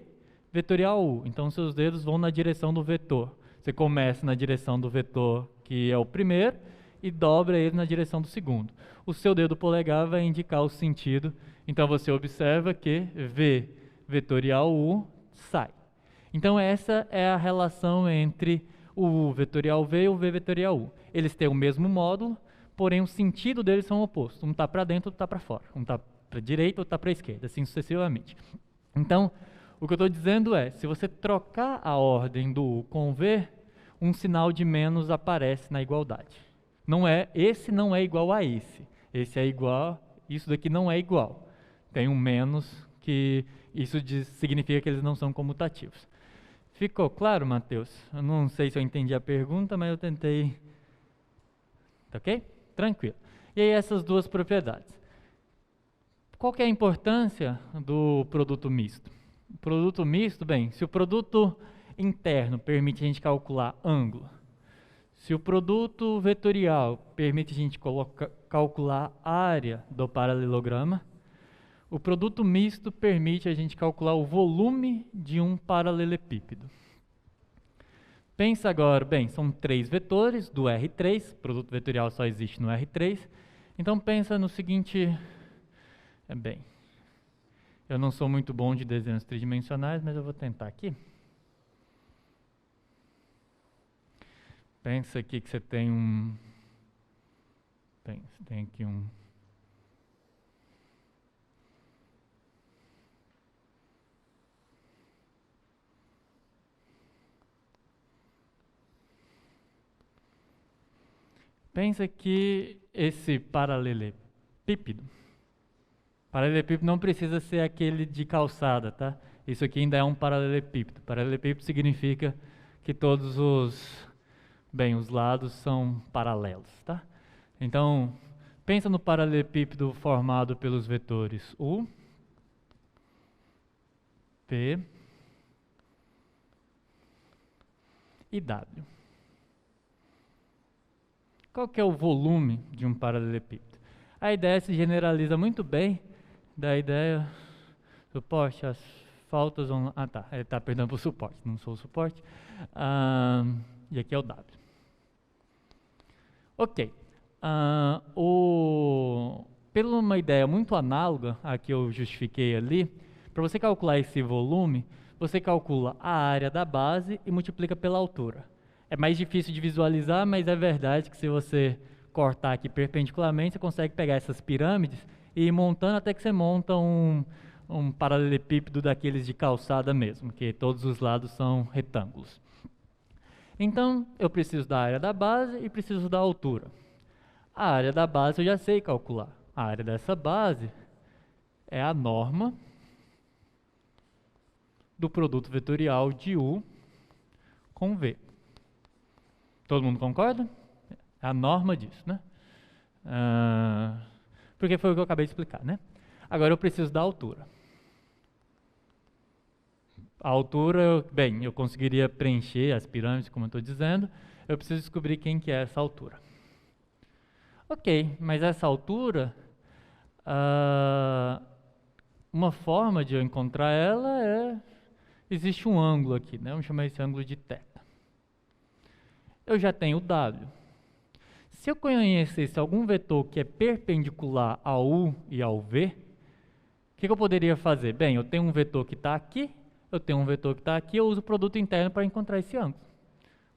vetorial U. Então, seus dedos vão na direção do vetor. Você começa na direção do vetor, que é o primeiro, e dobra ele na direção do segundo. O seu dedo polegar vai indicar o sentido, então você observa que V vetorial U sai. Então essa é a relação entre o U vetorial V e o V vetorial U. Eles têm o mesmo módulo, porém o sentido deles são opostos. Um está para dentro, outro está para fora. Um está para a direita, outro está para a esquerda, assim sucessivamente. Então, o que eu estou dizendo é, se você trocar a ordem do U com o V, um sinal de menos aparece na igualdade. Esse não é igual a esse. Esse é igual, isso daqui não é igual. Tem um menos que isso significa que eles não são comutativos. Ficou claro, Matheus? Eu não sei se eu entendi a pergunta, mas eu tentei. Tá ok? Tranquilo. E aí essas duas propriedades. Qual que é a importância do produto misto? O produto misto, bem, se o produto interno permite a gente calcular ângulo, se o produto vetorial permite a gente calcular área do paralelograma, o produto misto permite a gente calcular o volume de um paralelepípedo. Pensa agora, bem, são 3 vetores do R3, produto vetorial só existe no R3, então pensa no seguinte, bem, eu não sou muito bom de desenhos tridimensionais, mas eu vou tentar aqui. Pensa aqui que você tem você tem aqui pensa que esse paralelepípedo não precisa ser aquele de calçada, tá? Isso aqui ainda é um paralelepípedo. Paralelepípedo significa que todos os lados são paralelos, tá? Então, pensa no paralelepípedo formado pelos vetores U, P e W. Qual que é o volume de um paralelepípedo? A ideia se generaliza muito bem da ideia suporte, as faltas online. Ah, tá, ele está perdendo para o suporte, não sou o suporte. E aqui é o W. Ok. Pela uma ideia muito análoga à que eu justifiquei ali, para você calcular esse volume, você calcula a área da base e multiplica pela altura. É mais difícil de visualizar, mas é verdade que se você cortar aqui perpendicularmente, você consegue pegar essas pirâmides e ir montando até que você monta um paralelepípedo daqueles de calçada mesmo, que todos os lados são retângulos. Então, eu preciso da área da base e preciso da altura. A área da base eu já sei calcular. A área dessa base é a norma do produto vetorial de U com V. Todo mundo concorda? É a norma disso, né? Porque foi o que eu acabei de explicar, né? Agora eu preciso da altura. A altura, bem, eu conseguiria preencher as pirâmides, como eu estou dizendo. Eu preciso descobrir quem que é essa altura. Ok, mas essa altura, uma forma de eu encontrar ela é... Existe um ângulo aqui, né? Vamos chamar esse ângulo de θ. Eu já tenho o W. Se eu conhecesse algum vetor que é perpendicular ao U e ao V, o que eu poderia fazer? Bem, eu tenho um vetor que está aqui, eu tenho um vetor que está aqui, eu uso o produto interno para encontrar esse ângulo.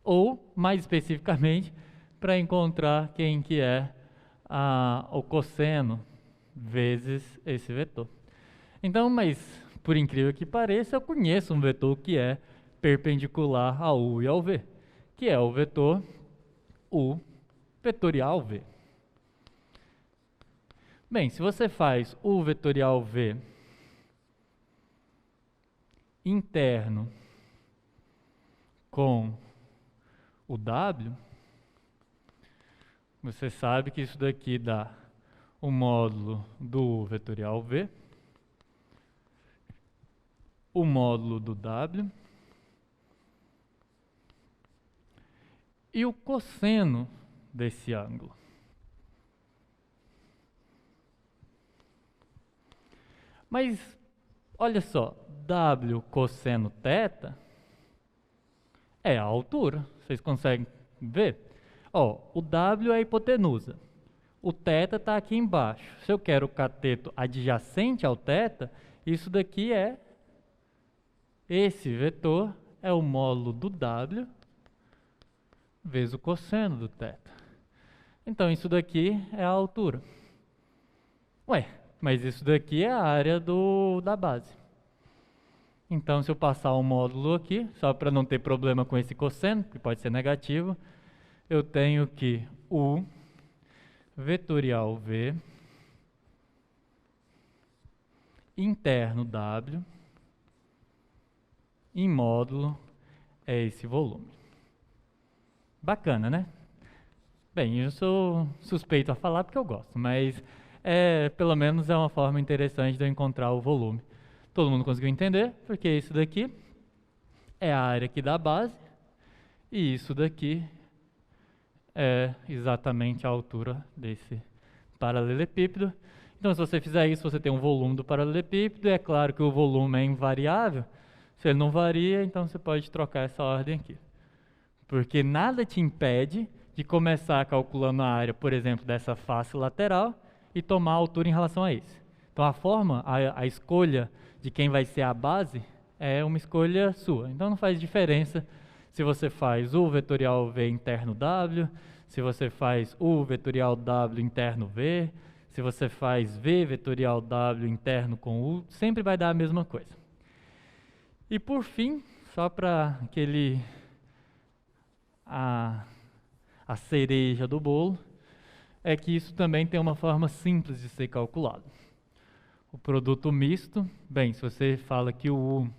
Ou, mais especificamente, para encontrar quem que é o cosseno vezes esse vetor. Então, mas por incrível que pareça, eu conheço um vetor que é perpendicular ao U e ao V, que é o vetor U vetorial V. Bem, se você faz U vetorial V interno com o W, você sabe que isso daqui dá o módulo do U vetorial V, o módulo do W e o cosseno desse ângulo. Mas, olha só, W cosseno θ é a altura, vocês conseguem ver? Ó, o W é a hipotenusa. O θ está aqui embaixo. Se eu quero o cateto adjacente ao θ, isso daqui é, esse vetor é o módulo do W vezes o cosseno do θ. Então isso daqui é a altura. Ué, mas isso daqui é a área da base. Então se eu passar um módulo aqui, só para não ter problema com esse cosseno, que pode ser negativo, eu tenho que U vetorial V interno W em módulo é esse volume. Bacana, né? Bem, eu sou suspeito a falar porque eu gosto, mas pelo menos é uma forma interessante de eu encontrar o volume. Todo mundo conseguiu entender? Porque isso daqui é a área aqui da base e isso daqui é exatamente a altura desse paralelepípedo. Então, se você fizer isso, você tem um volume do paralelepípedo. É claro que o volume é invariável. Se ele não varia, então você pode trocar essa ordem aqui. Porque nada te impede de começar calculando a área, por exemplo, dessa face lateral e tomar a altura em relação a esse. Então, a forma, a escolha de quem vai ser a base é uma escolha sua. Então, não faz diferença se você faz U vetorial V interno W, se você faz U vetorial W interno V, se você faz V vetorial W interno com U, sempre vai dar a mesma coisa. E por fim, só para a cereja do bolo, é que isso também tem uma forma simples de ser calculado. O produto misto, bem, se você fala que o U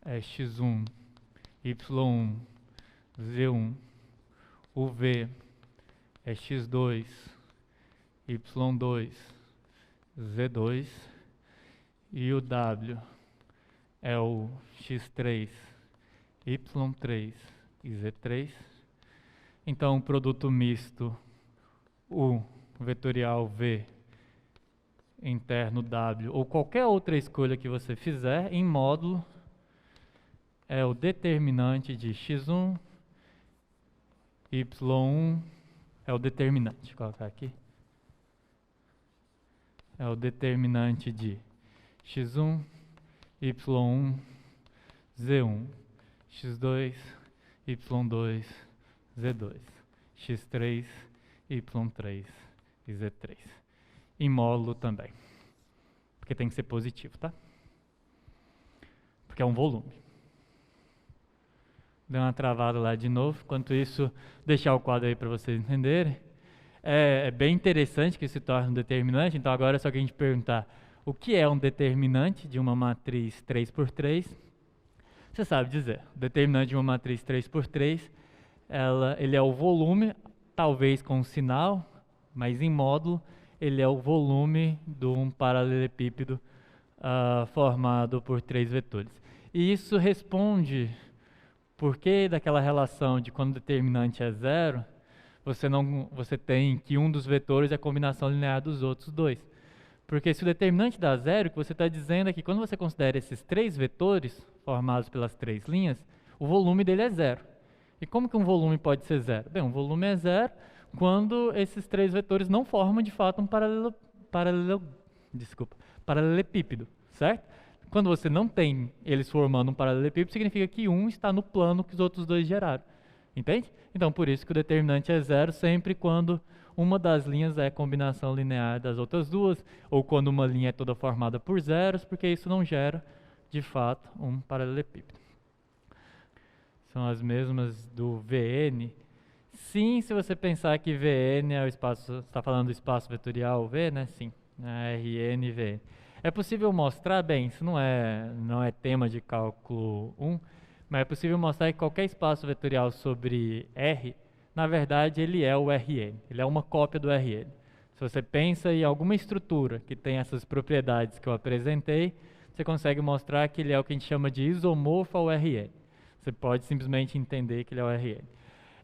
é x1, y1, z1, o V é x2, y2, z2, e o W é o x3, y3 e z3. Então, o produto misto, U vetorial V interno W, ou qualquer outra escolha que você fizer, em módulo, é o determinante de x1, y1, é o determinante, deixa eu colocar aqui. É o determinante de x1, y1, z1, x2, y2, z2, x3, y3 e z3. Em módulo também, porque tem que ser positivo, tá? Porque é um volume. Deu uma travada lá de novo. Enquanto isso, deixar o quadro aí para vocês entenderem. É bem interessante que se torne um determinante. Então agora é só que a gente perguntar o que é um determinante de uma matriz 3×3. Você sabe dizer. O determinante de uma matriz 3×3, ele é o volume, talvez com um sinal, mas em módulo, ele é o volume de um paralelepípedo formado por 3 vetores. E isso responde porque daquela relação de quando o determinante é zero, você tem que um dos vetores é a combinação linear dos outros dois. Porque se o determinante dá zero, o que você está dizendo é que quando você considera esses 3 vetores formados pelas 3 linhas, o volume dele é zero. E como que um volume pode ser zero? Bem, um volume é zero quando esses 3 vetores não formam de fato um paralelepípedo, certo? Quando você não tem eles formando um paralelepípedo, significa que um está no plano que os outros dois geraram. Entende? Então, por isso que o determinante é zero sempre quando uma das linhas é a combinação linear das outras duas, ou quando uma linha é toda formada por zeros, porque isso não gera, de fato, um paralelepípedo. São as mesmas do Vn. Sim, se você pensar que Vn é o espaço, você está falando do espaço vetorial V, né? Sim, Rn e Vn. É possível mostrar, bem, isso não é tema de cálculo 1, mas é possível mostrar que qualquer espaço vetorial sobre R, na verdade, ele é o Rn, ele é uma cópia do Rn. Se você pensa em alguma estrutura que tem essas propriedades que eu apresentei, você consegue mostrar que ele é o que a gente chama de isomorfo ao Rn. Você pode simplesmente entender que ele é o Rn.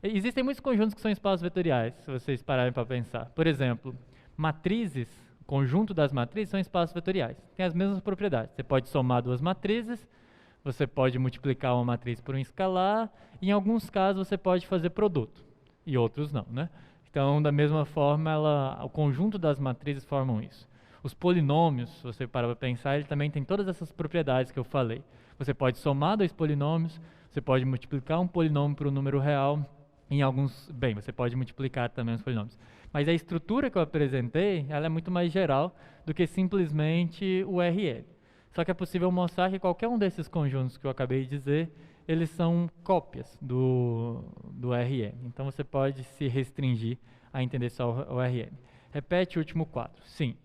Existem muitos conjuntos que são espaços vetoriais, se vocês pararem para pensar. Por exemplo, matrizes, o conjunto das matrizes são espaços vetoriais. Tem as mesmas propriedades. Você pode somar duas matrizes, você pode multiplicar uma matriz por um escalar, e em alguns casos você pode fazer produto. e outros não, né? Então, da mesma forma, o conjunto das matrizes formam isso. Os polinômios, se você parar para pensar, ele também tem todas essas propriedades que eu falei. Você pode somar dois polinômios, você pode multiplicar um polinômio por um número real, você pode multiplicar também os polinômios. Mas a estrutura que eu apresentei, ela é muito mais geral do que simplesmente o RL. Só que é possível mostrar que qualquer um desses conjuntos que eu acabei de dizer, eles são cópias do RN. Então você pode se restringir a entender só o RN. Repete o último quadro. Sim.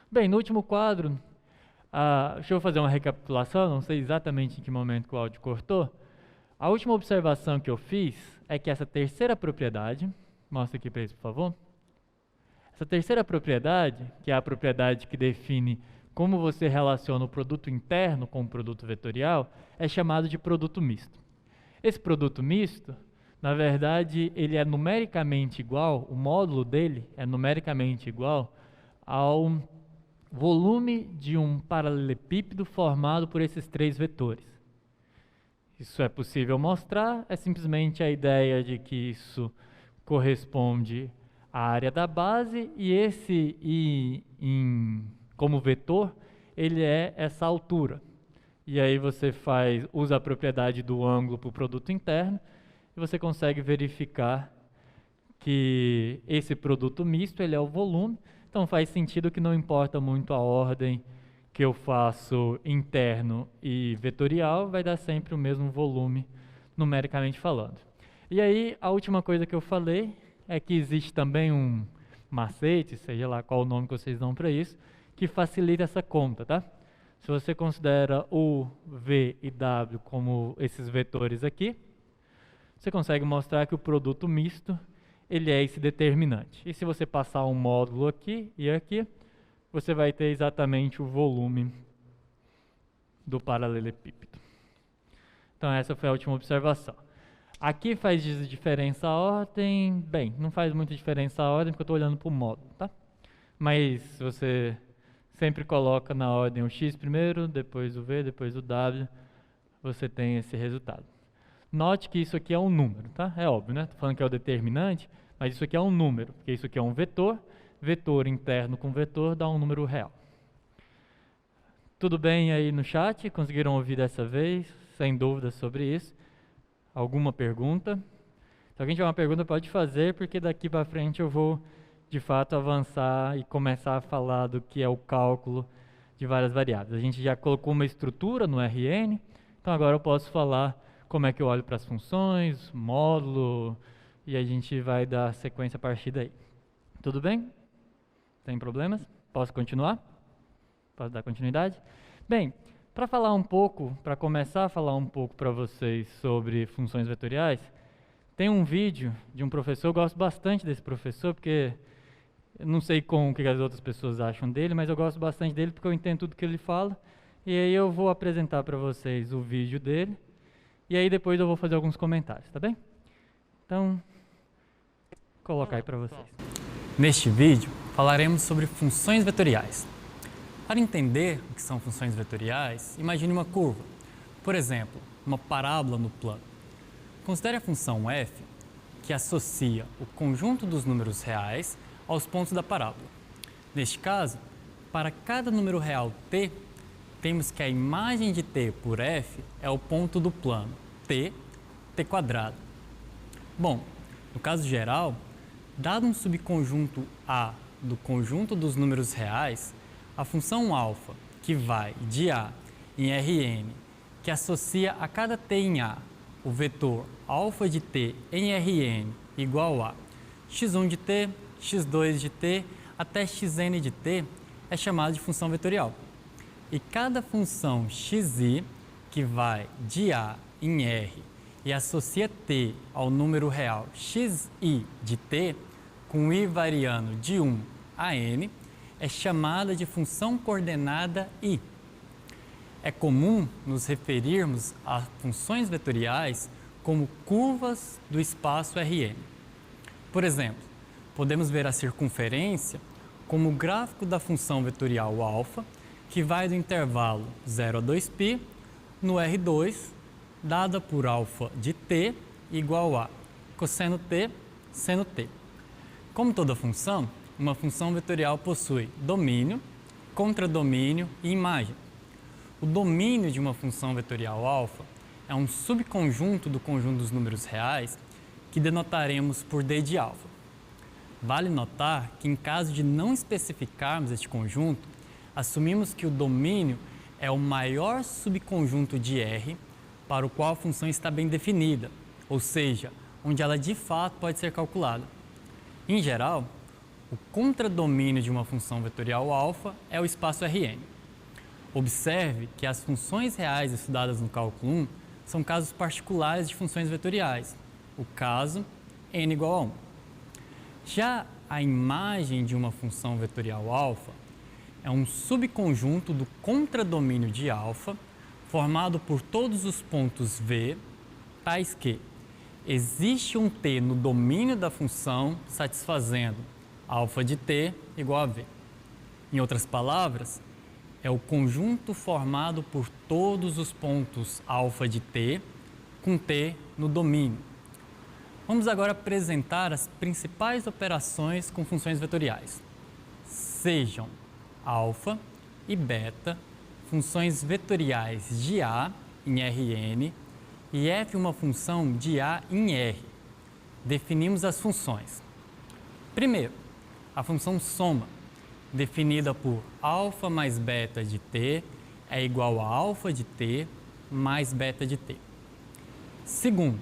Bem, no último quadro, deixa eu fazer uma recapitulação, não sei exatamente em que momento que o áudio cortou. A última observação que eu fiz é que essa terceira propriedade, mostra aqui para eles, por favor. Essa terceira propriedade, que é a propriedade que define como você relaciona o produto interno com o produto vetorial, é chamado de produto misto. Esse produto misto, na verdade, ele é numericamente igual, o módulo dele é numericamente igual ao volume de um paralelepípedo formado por esses três vetores. Isso é possível mostrar, é simplesmente a ideia de que isso corresponde à área da base e esse I como vetor, ele é essa altura. E aí você usa a propriedade do ângulo para o produto interno e você consegue verificar que esse produto misto ele é o volume. Então faz sentido que não importa muito a ordem que eu faço interno e vetorial, vai dar sempre o mesmo volume numericamente falando. E aí a última coisa que eu falei é que existe também um macete, seja lá qual o nome que vocês dão para isso, que facilita essa conta, tá? Se você considera U, V e W como esses vetores aqui, você consegue mostrar que o produto misto, ele é esse determinante. E se você passar um módulo aqui e aqui, você vai ter exatamente o volume do paralelepípedo. Então essa foi a última observação. Aqui faz diferença a ordem? Bem, não faz muita diferença a ordem porque eu estou olhando para o módulo, tá? Mas se você sempre coloca na ordem o x primeiro, depois o v, depois o w, você tem esse resultado. Note que isso aqui é um número, tá? É óbvio, né? Estou falando que é o determinante, mas isso aqui é um número, porque isso aqui é um vetor, vetor interno com vetor dá um número real. Tudo bem aí no chat? Conseguiram ouvir dessa vez? Sem dúvidas sobre isso? Alguma pergunta? Se alguém tiver uma pergunta pode fazer, porque daqui para frente eu vou de fato avançar e começar a falar do que é o cálculo de várias variáveis. A gente já colocou uma estrutura no RN, então agora eu posso falar como é que eu olho para as funções, módulo, e a gente vai dar sequência a partir daí. Tudo bem? Sem problemas? Posso continuar? Posso dar continuidade? Bem, para começar a falar um pouco para vocês sobre funções vetoriais, tem um vídeo de um professor, eu gosto bastante desse professor, porque eu não sei o que as outras pessoas acham dele, mas eu gosto bastante dele porque eu entendo tudo que ele fala. E aí eu vou apresentar para vocês o vídeo dele. E aí depois eu vou fazer alguns comentários, tá bem? Então, vou colocar aí para vocês. Neste vídeo, falaremos sobre funções vetoriais. Para entender o que são funções vetoriais, imagine uma curva. Por exemplo, uma parábola no plano. Considere a função f, que associa o conjunto dos números reais aos pontos da parábola. Neste caso, para cada número real t, temos que a imagem de t por f é o ponto do plano t quadrado. Bom, no caso geral, dado um subconjunto A do conjunto dos números reais, a função alfa, que vai de A em Rn, que associa a cada t em A o vetor alfa de t em Rn igual a x1 de t, x2 de t até xn de t, é chamada de função vetorial. E cada função xi, que vai de A em R e associa t ao número real xi de t, com i variando de 1 a n, é chamada de função coordenada i. É comum nos referirmos a funções vetoriais como curvas do espaço Rn. Por exemplo, podemos ver a circunferência como o gráfico da função vetorial alfa, que vai do intervalo 0 a 2π no R2, dada por alfa de t igual a cosseno t seno t. Como toda função, uma função vetorial possui domínio, contradomínio e imagem. O domínio de uma função vetorial alfa é um subconjunto do conjunto dos números reais que denotaremos por d de alfa. Vale notar que, em caso de não especificarmos este conjunto, assumimos que o domínio é o maior subconjunto de R para o qual a função está bem definida, ou seja, onde ela de fato pode ser calculada. Em geral, o contradomínio de uma função vetorial alfa é o espaço Rn. Observe que as funções reais estudadas no cálculo 1 são casos particulares de funções vetoriais, o caso n igual a 1. Já a imagem de uma função vetorial alfa é um subconjunto do contradomínio de alfa formado por todos os pontos V, tais que existe um t no domínio da função satisfazendo alfa de t igual a v. Em outras palavras, é o conjunto formado por todos os pontos alfa de t com t no domínio. Vamos agora apresentar as principais operações com funções vetoriais. Sejam alfa e beta funções vetoriais de A em Rn e f uma função de A em R. Definimos as funções. Primeiro, a função soma, definida por alfa mais beta de t é igual a alfa de t mais beta de t. Segundo,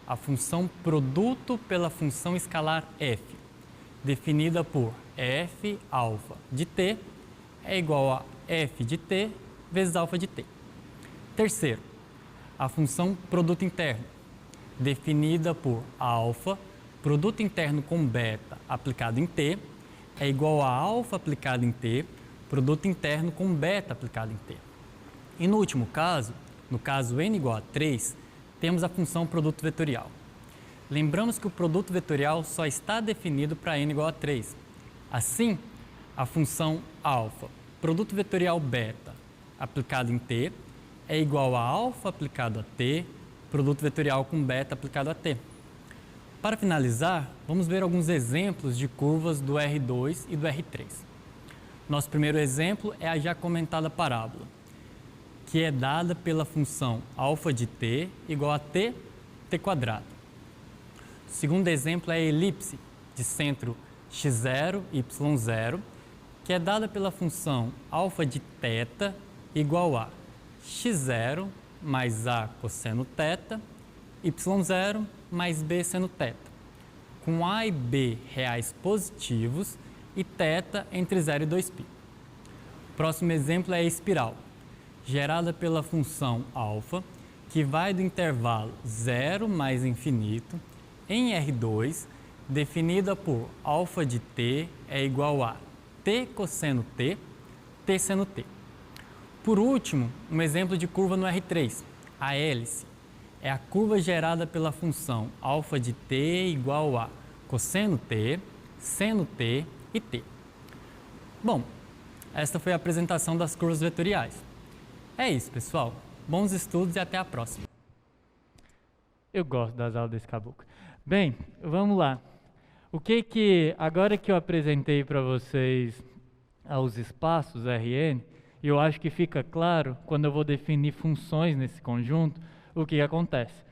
a função produto pela função escalar f, definida por f alfa de t é igual a f de t vezes alfa de t. Terceiro, a função produto interno, definida por alfa, produto interno com beta aplicado em t, é igual a alfa aplicado em t, produto interno com beta aplicado em t. E no último caso, no caso n igual a 3, temos a função produto vetorial. Lembramos que o produto vetorial só está definido para n igual a 3. Assim, a função alfa, produto vetorial beta aplicado em t, é igual a alfa aplicado a t, produto vetorial com beta aplicado a t. Para finalizar, vamos ver alguns exemplos de curvas do R2 e do R3. Nosso primeiro exemplo é a já comentada parábola, que é dada pela função alfa de t igual a t quadrado. O segundo exemplo é a elipse de centro x0, y0, que é dada pela função alfa de θ igual a x0 mais a cosseno θ, y0 mais b seno θ, com a e b reais positivos e θ entre 0 e 2π. O próximo exemplo é a espiral, gerada pela função alfa, que vai do intervalo 0 mais infinito em R2, definida por alfa de t é igual a t cosseno t, t seno t. Por último, um exemplo de curva no R3, a hélice. É a curva gerada pela função alfa de t igual a cosseno t, seno t e t. Bom, esta foi a apresentação das curvas vetoriais. É isso, pessoal. Bons estudos e até a próxima. Eu gosto das aulas desse caboclo. Bem, vamos lá. Agora que eu apresentei para vocês os espaços Rn, eu acho que fica claro quando eu vou definir funções nesse conjunto, o que acontece.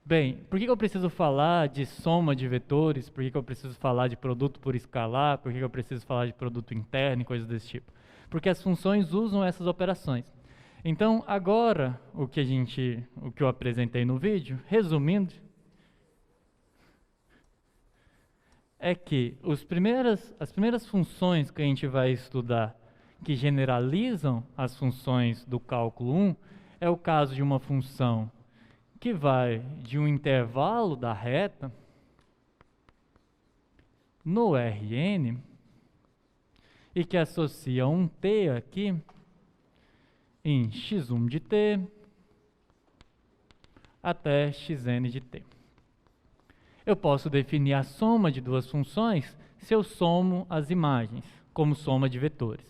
Bem, por que eu preciso falar de soma de vetores? Por que eu preciso falar de produto por escalar? Por que eu preciso falar de produto interno e coisas desse tipo? Porque as funções usam essas operações. Então, agora, o que eu apresentei no vídeo, resumindo, é que as primeiras funções que a gente vai estudar que generalizam as funções do cálculo 1 é o caso de uma função que vai de um intervalo da reta no Rn e que associa um t aqui em x1 de t até xn de t. Eu posso definir a soma de duas funções se eu somo as imagens, como soma de vetores.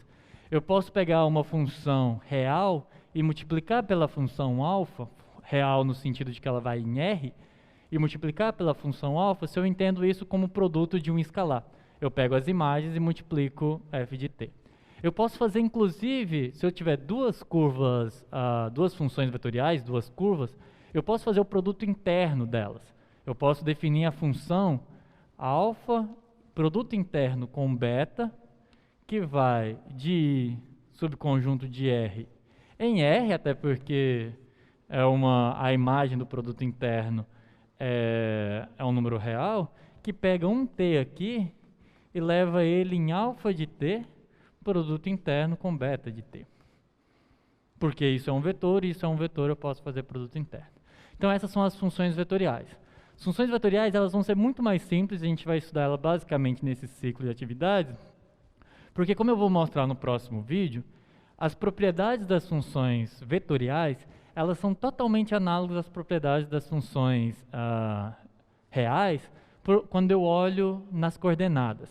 Eu posso pegar uma função real e multiplicar pela função alfa, real no sentido de que ela vai em R, e multiplicar pela função alfa se eu entendo isso como produto de um escalar. Eu pego as imagens e multiplico f de t. Eu posso fazer, inclusive, se eu tiver duas curvas, duas funções vetoriais, duas curvas, eu posso fazer o produto interno delas. Eu posso definir a função alfa, produto interno com beta, que vai de I subconjunto de R em R, até porque a imagem do produto interno é um número real, que pega um t aqui e leva ele em alfa de t, produto interno com beta de t. Porque isso é um vetor e isso é um vetor, eu posso fazer produto interno. Então essas são as funções vetoriais. As funções vetoriais elas vão ser muito mais simples, a gente vai estudar ela basicamente nesse ciclo de atividades, porque como eu vou mostrar no próximo vídeo, as propriedades das funções vetoriais, elas são totalmente análogas às propriedades das funções reais, quando eu olho nas coordenadas.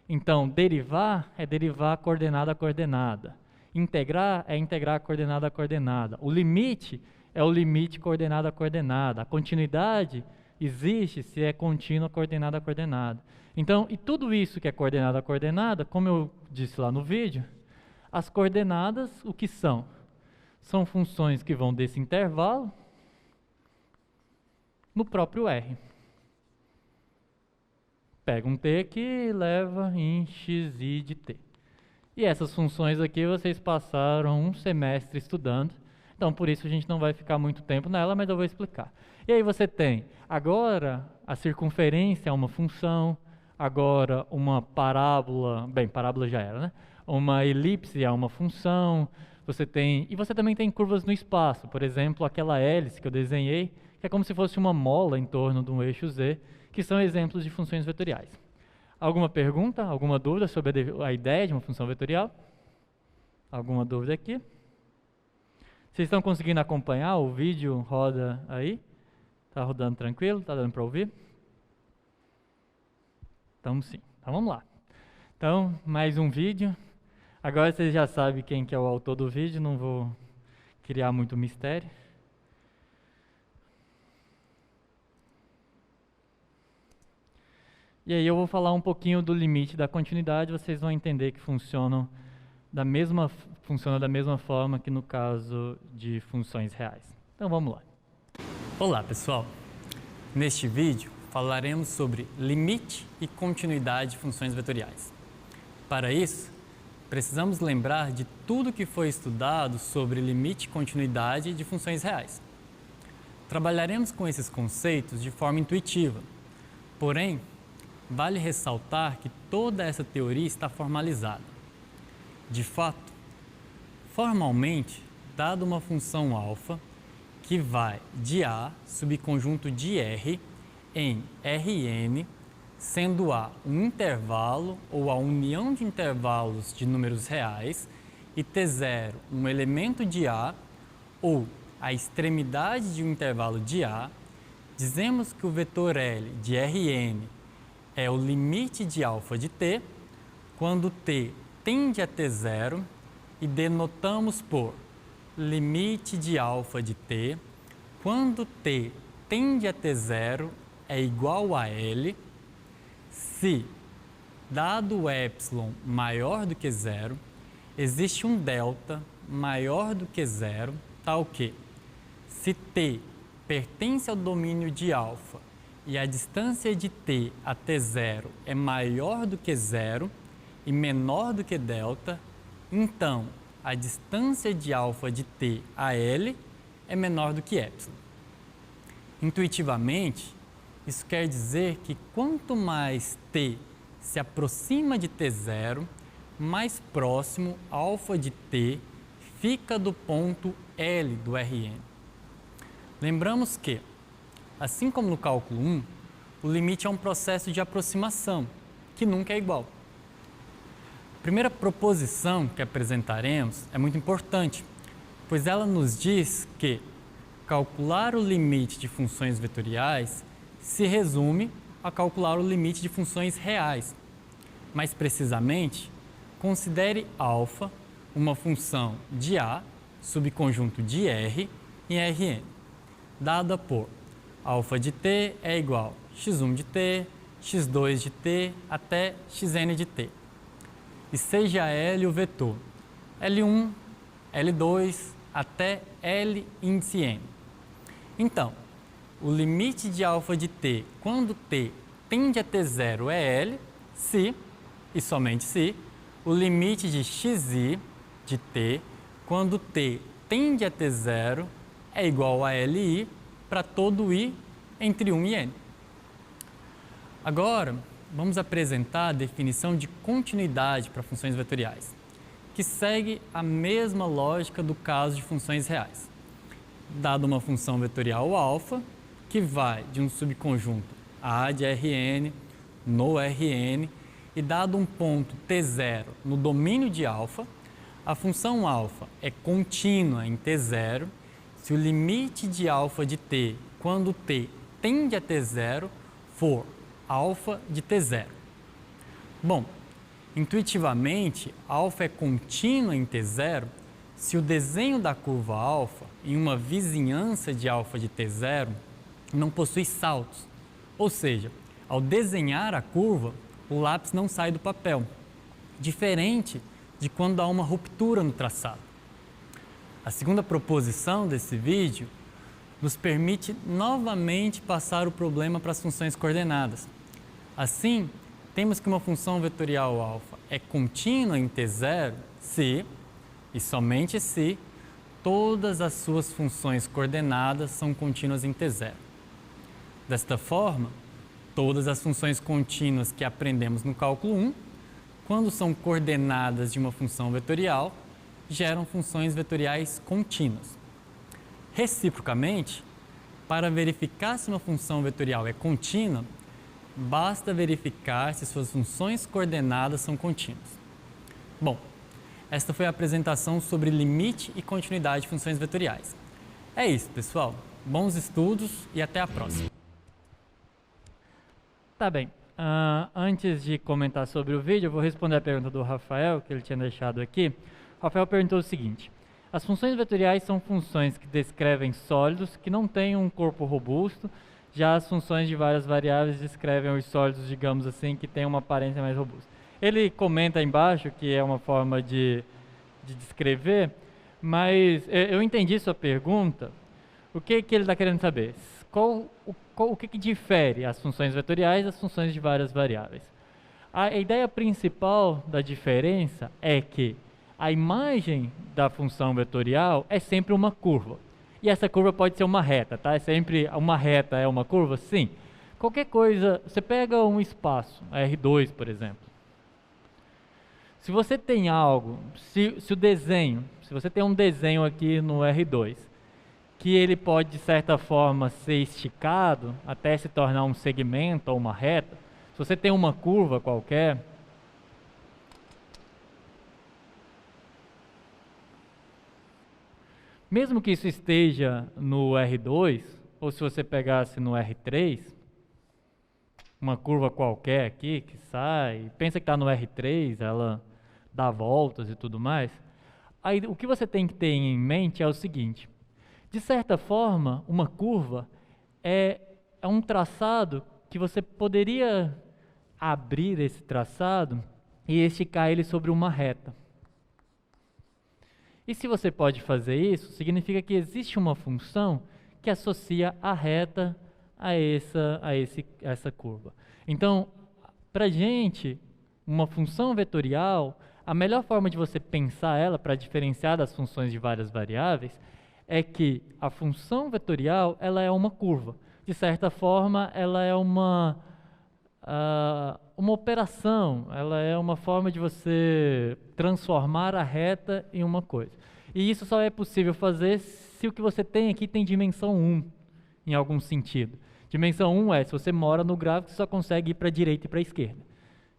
Então, derivar é derivar coordenada a coordenada. Integrar é integrar a coordenada a coordenada. O limite é o limite coordenada a coordenada. A continuidade existe se é contínua coordenada a coordenada. Então, e tudo isso que é coordenada a coordenada, como eu disse lá no vídeo, as coordenadas, o que são? São funções que vão desse intervalo no próprio R. Pega um t aqui e leva em xi de t. E essas funções aqui vocês passaram um semestre estudando, então por isso a gente não vai ficar muito tempo nela, mas eu vou explicar. E aí você tem, agora a circunferência é uma função, agora uma parábola, bem, parábola já era, né? Uma elipse é uma função, e você também tem curvas no espaço, por exemplo, aquela hélice que eu desenhei, que é como se fosse uma mola em torno de um eixo z, que são exemplos de funções vetoriais. Alguma pergunta, alguma dúvida sobre a ideia de uma função vetorial? Alguma dúvida aqui? Vocês estão conseguindo acompanhar? O vídeo roda aí? Está rodando tranquilo? Está dando para ouvir? Então sim. Então vamos lá. Então, mais um vídeo. Agora vocês já sabem quem que é o autor do vídeo, não vou criar muito mistério. E aí eu vou falar um pouquinho do limite da continuidade, vocês vão entender que funciona da mesma forma que no caso de funções reais. Então vamos lá. Olá pessoal, neste vídeo falaremos sobre limite e continuidade de funções vetoriais. Para isso, precisamos lembrar de tudo que foi estudado sobre limite e continuidade de funções reais. Trabalharemos com esses conceitos de forma intuitiva, porém, vale ressaltar que toda essa teoria está formalizada. De fato, formalmente, dada uma função alfa que vai de A subconjunto de R em Rn, sendo A um intervalo ou a união de intervalos de números reais e T0 um elemento de A ou a extremidade de um intervalo de A, dizemos que o vetor L de Rn é o limite de alfa de t, quando t tende a t0, e denotamos por limite de alfa de t, quando t tende a t0 é igual a L, se, dado o epsilon maior do que zero, existe um delta maior do que zero, tal que, se t pertence ao domínio de alfa e a distância de t a t0 é maior do que zero e menor do que delta, então a distância de alfa de t a L é menor do que epsilon. Intuitivamente, isso quer dizer que quanto mais t se aproxima de t0, mais próximo alfa de t fica do ponto L do Rn. Lembramos que, assim como no cálculo 1, o limite é um processo de aproximação, que nunca é igual. A primeira proposição que apresentaremos é muito importante, pois ela nos diz que calcular o limite de funções vetoriais se resume a calcular o limite de funções reais. Mais precisamente, considere alfa uma função de A, subconjunto de R, em Rn, dada por Alfa de t é igual a x1 de t, x2 de t até xn de t. E seja L o vetor L1, L2 até L índice n. Então, o limite de alfa de t quando t tende a t0 é L, se, e somente se, o limite de xi de t quando t tende a t0 é igual a Li para todo i entre 1 e n. Agora, vamos apresentar a definição de continuidade para funções vetoriais, que segue a mesma lógica do caso de funções reais. Dada uma função vetorial alfa, que vai de um subconjunto A de Rn no Rn, e dado um ponto t0 no domínio de alfa, a função alfa é contínua em t0 se o limite de alfa de t quando t tende a t0 for alfa de t0. Bom, intuitivamente, alfa é contínua em t0 se o desenho da curva alfa em uma vizinhança de alfa de t0 não possui saltos, ou seja, ao desenhar a curva, o lápis não sai do papel, diferente de quando há uma ruptura no traçado. A segunda proposição desse vídeo nos permite novamente passar o problema para as funções coordenadas. Assim, temos que uma função vetorial alfa é contínua em t0 se, e somente se, todas as suas funções coordenadas são contínuas em t0. Desta forma, todas as funções contínuas que aprendemos no cálculo 1, quando são coordenadas de uma função vetorial, geram funções vetoriais contínuas. Reciprocamente, para verificar se uma função vetorial é contínua, basta verificar se suas funções coordenadas são contínuas. Bom, esta foi a apresentação sobre limite e continuidade de funções vetoriais. É isso, pessoal. Bons estudos e até a próxima. Tá bem. Antes de comentar sobre o vídeo, eu vou responder a pergunta do Rafael, que ele tinha deixado aqui. O Rafael perguntou o seguinte: as funções vetoriais são funções que descrevem sólidos que não têm um corpo robusto, já as funções de várias variáveis descrevem os sólidos, digamos assim, que têm uma aparência mais robusta. Ele comenta embaixo que é uma forma de descrever, mas eu entendi sua pergunta. O que ele está querendo saber? O que difere as funções vetoriais das funções de várias variáveis? A ideia principal da diferença é que a imagem da função vetorial é sempre uma curva. E essa curva pode ser uma reta, tá? É sempre uma reta é uma curva? Sim. Qualquer coisa, você pega um espaço, R2, por exemplo. Se você tem algo, se você tem um desenho aqui no R2, que ele pode, de certa forma, ser esticado até se tornar um segmento ou uma reta, se você tem uma curva qualquer, mesmo que isso esteja no R2, ou se você pegasse no R3, uma curva qualquer aqui que sai, pensa que está no R3, ela dá voltas e tudo mais, aí o que você tem que ter em mente é o seguinte: de certa forma, uma curva é um traçado que você poderia abrir esse traçado e esticar ele sobre uma reta. E se você pode fazer isso, significa que existe uma função que associa a reta a essa curva. Então, para a gente, uma função vetorial, a melhor forma de você pensar ela para diferenciar das funções de várias variáveis é que a função vetorial ela é uma curva. De certa forma, ela é uma operação, ela é uma forma de você transformar a reta em uma coisa. E isso só é possível fazer se o que você tem aqui tem dimensão 1, em algum sentido. Dimensão 1 é, se você mora no gráfico, você só consegue ir para a direita e para a esquerda.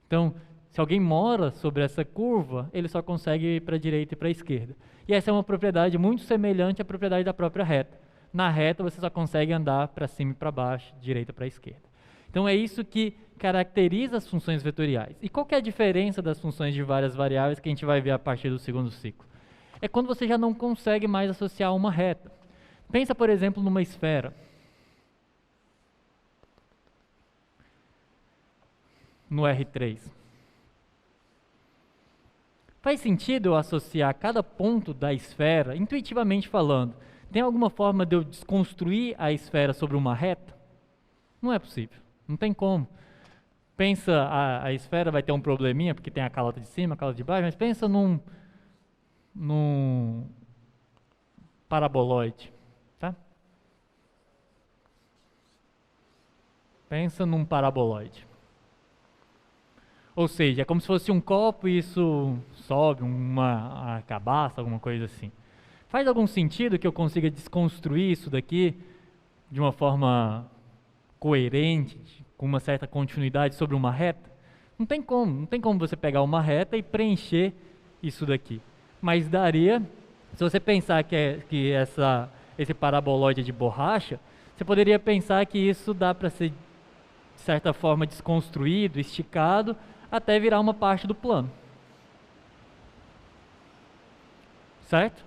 Então, se alguém mora sobre essa curva, ele só consegue ir para a direita e para a esquerda. E essa é uma propriedade muito semelhante à propriedade da própria reta. Na reta, você só consegue andar para cima e para baixo, direita para a esquerda. Então, é isso que caracteriza as funções vetoriais. E qual que é a diferença das funções de várias variáveis que a gente vai ver a partir do segundo ciclo? É quando você já não consegue mais associar uma reta. Pensa, por exemplo, numa esfera. no R3? Faz sentido eu associar cada ponto da esfera, intuitivamente falando? Tem alguma forma de eu desconstruir a esfera sobre uma reta? Não é possível, não tem como. Pensa, a esfera vai ter um probleminha, porque tem a calota de cima, a calota de baixo, mas pensa num paraboloide, tá? Pensa num paraboloide. Ou seja, é como se fosse um copo e isso sobe, uma cabaça, alguma coisa assim. Faz algum sentido que eu consiga desconstruir isso daqui de uma forma coerente, com uma certa continuidade sobre uma reta? Não tem como você pegar uma reta e preencher isso daqui. Mas daria, se você pensar que esse paraboloide é de borracha, você poderia pensar que isso dá para ser, de certa forma, desconstruído, esticado, até virar uma parte do plano. Certo?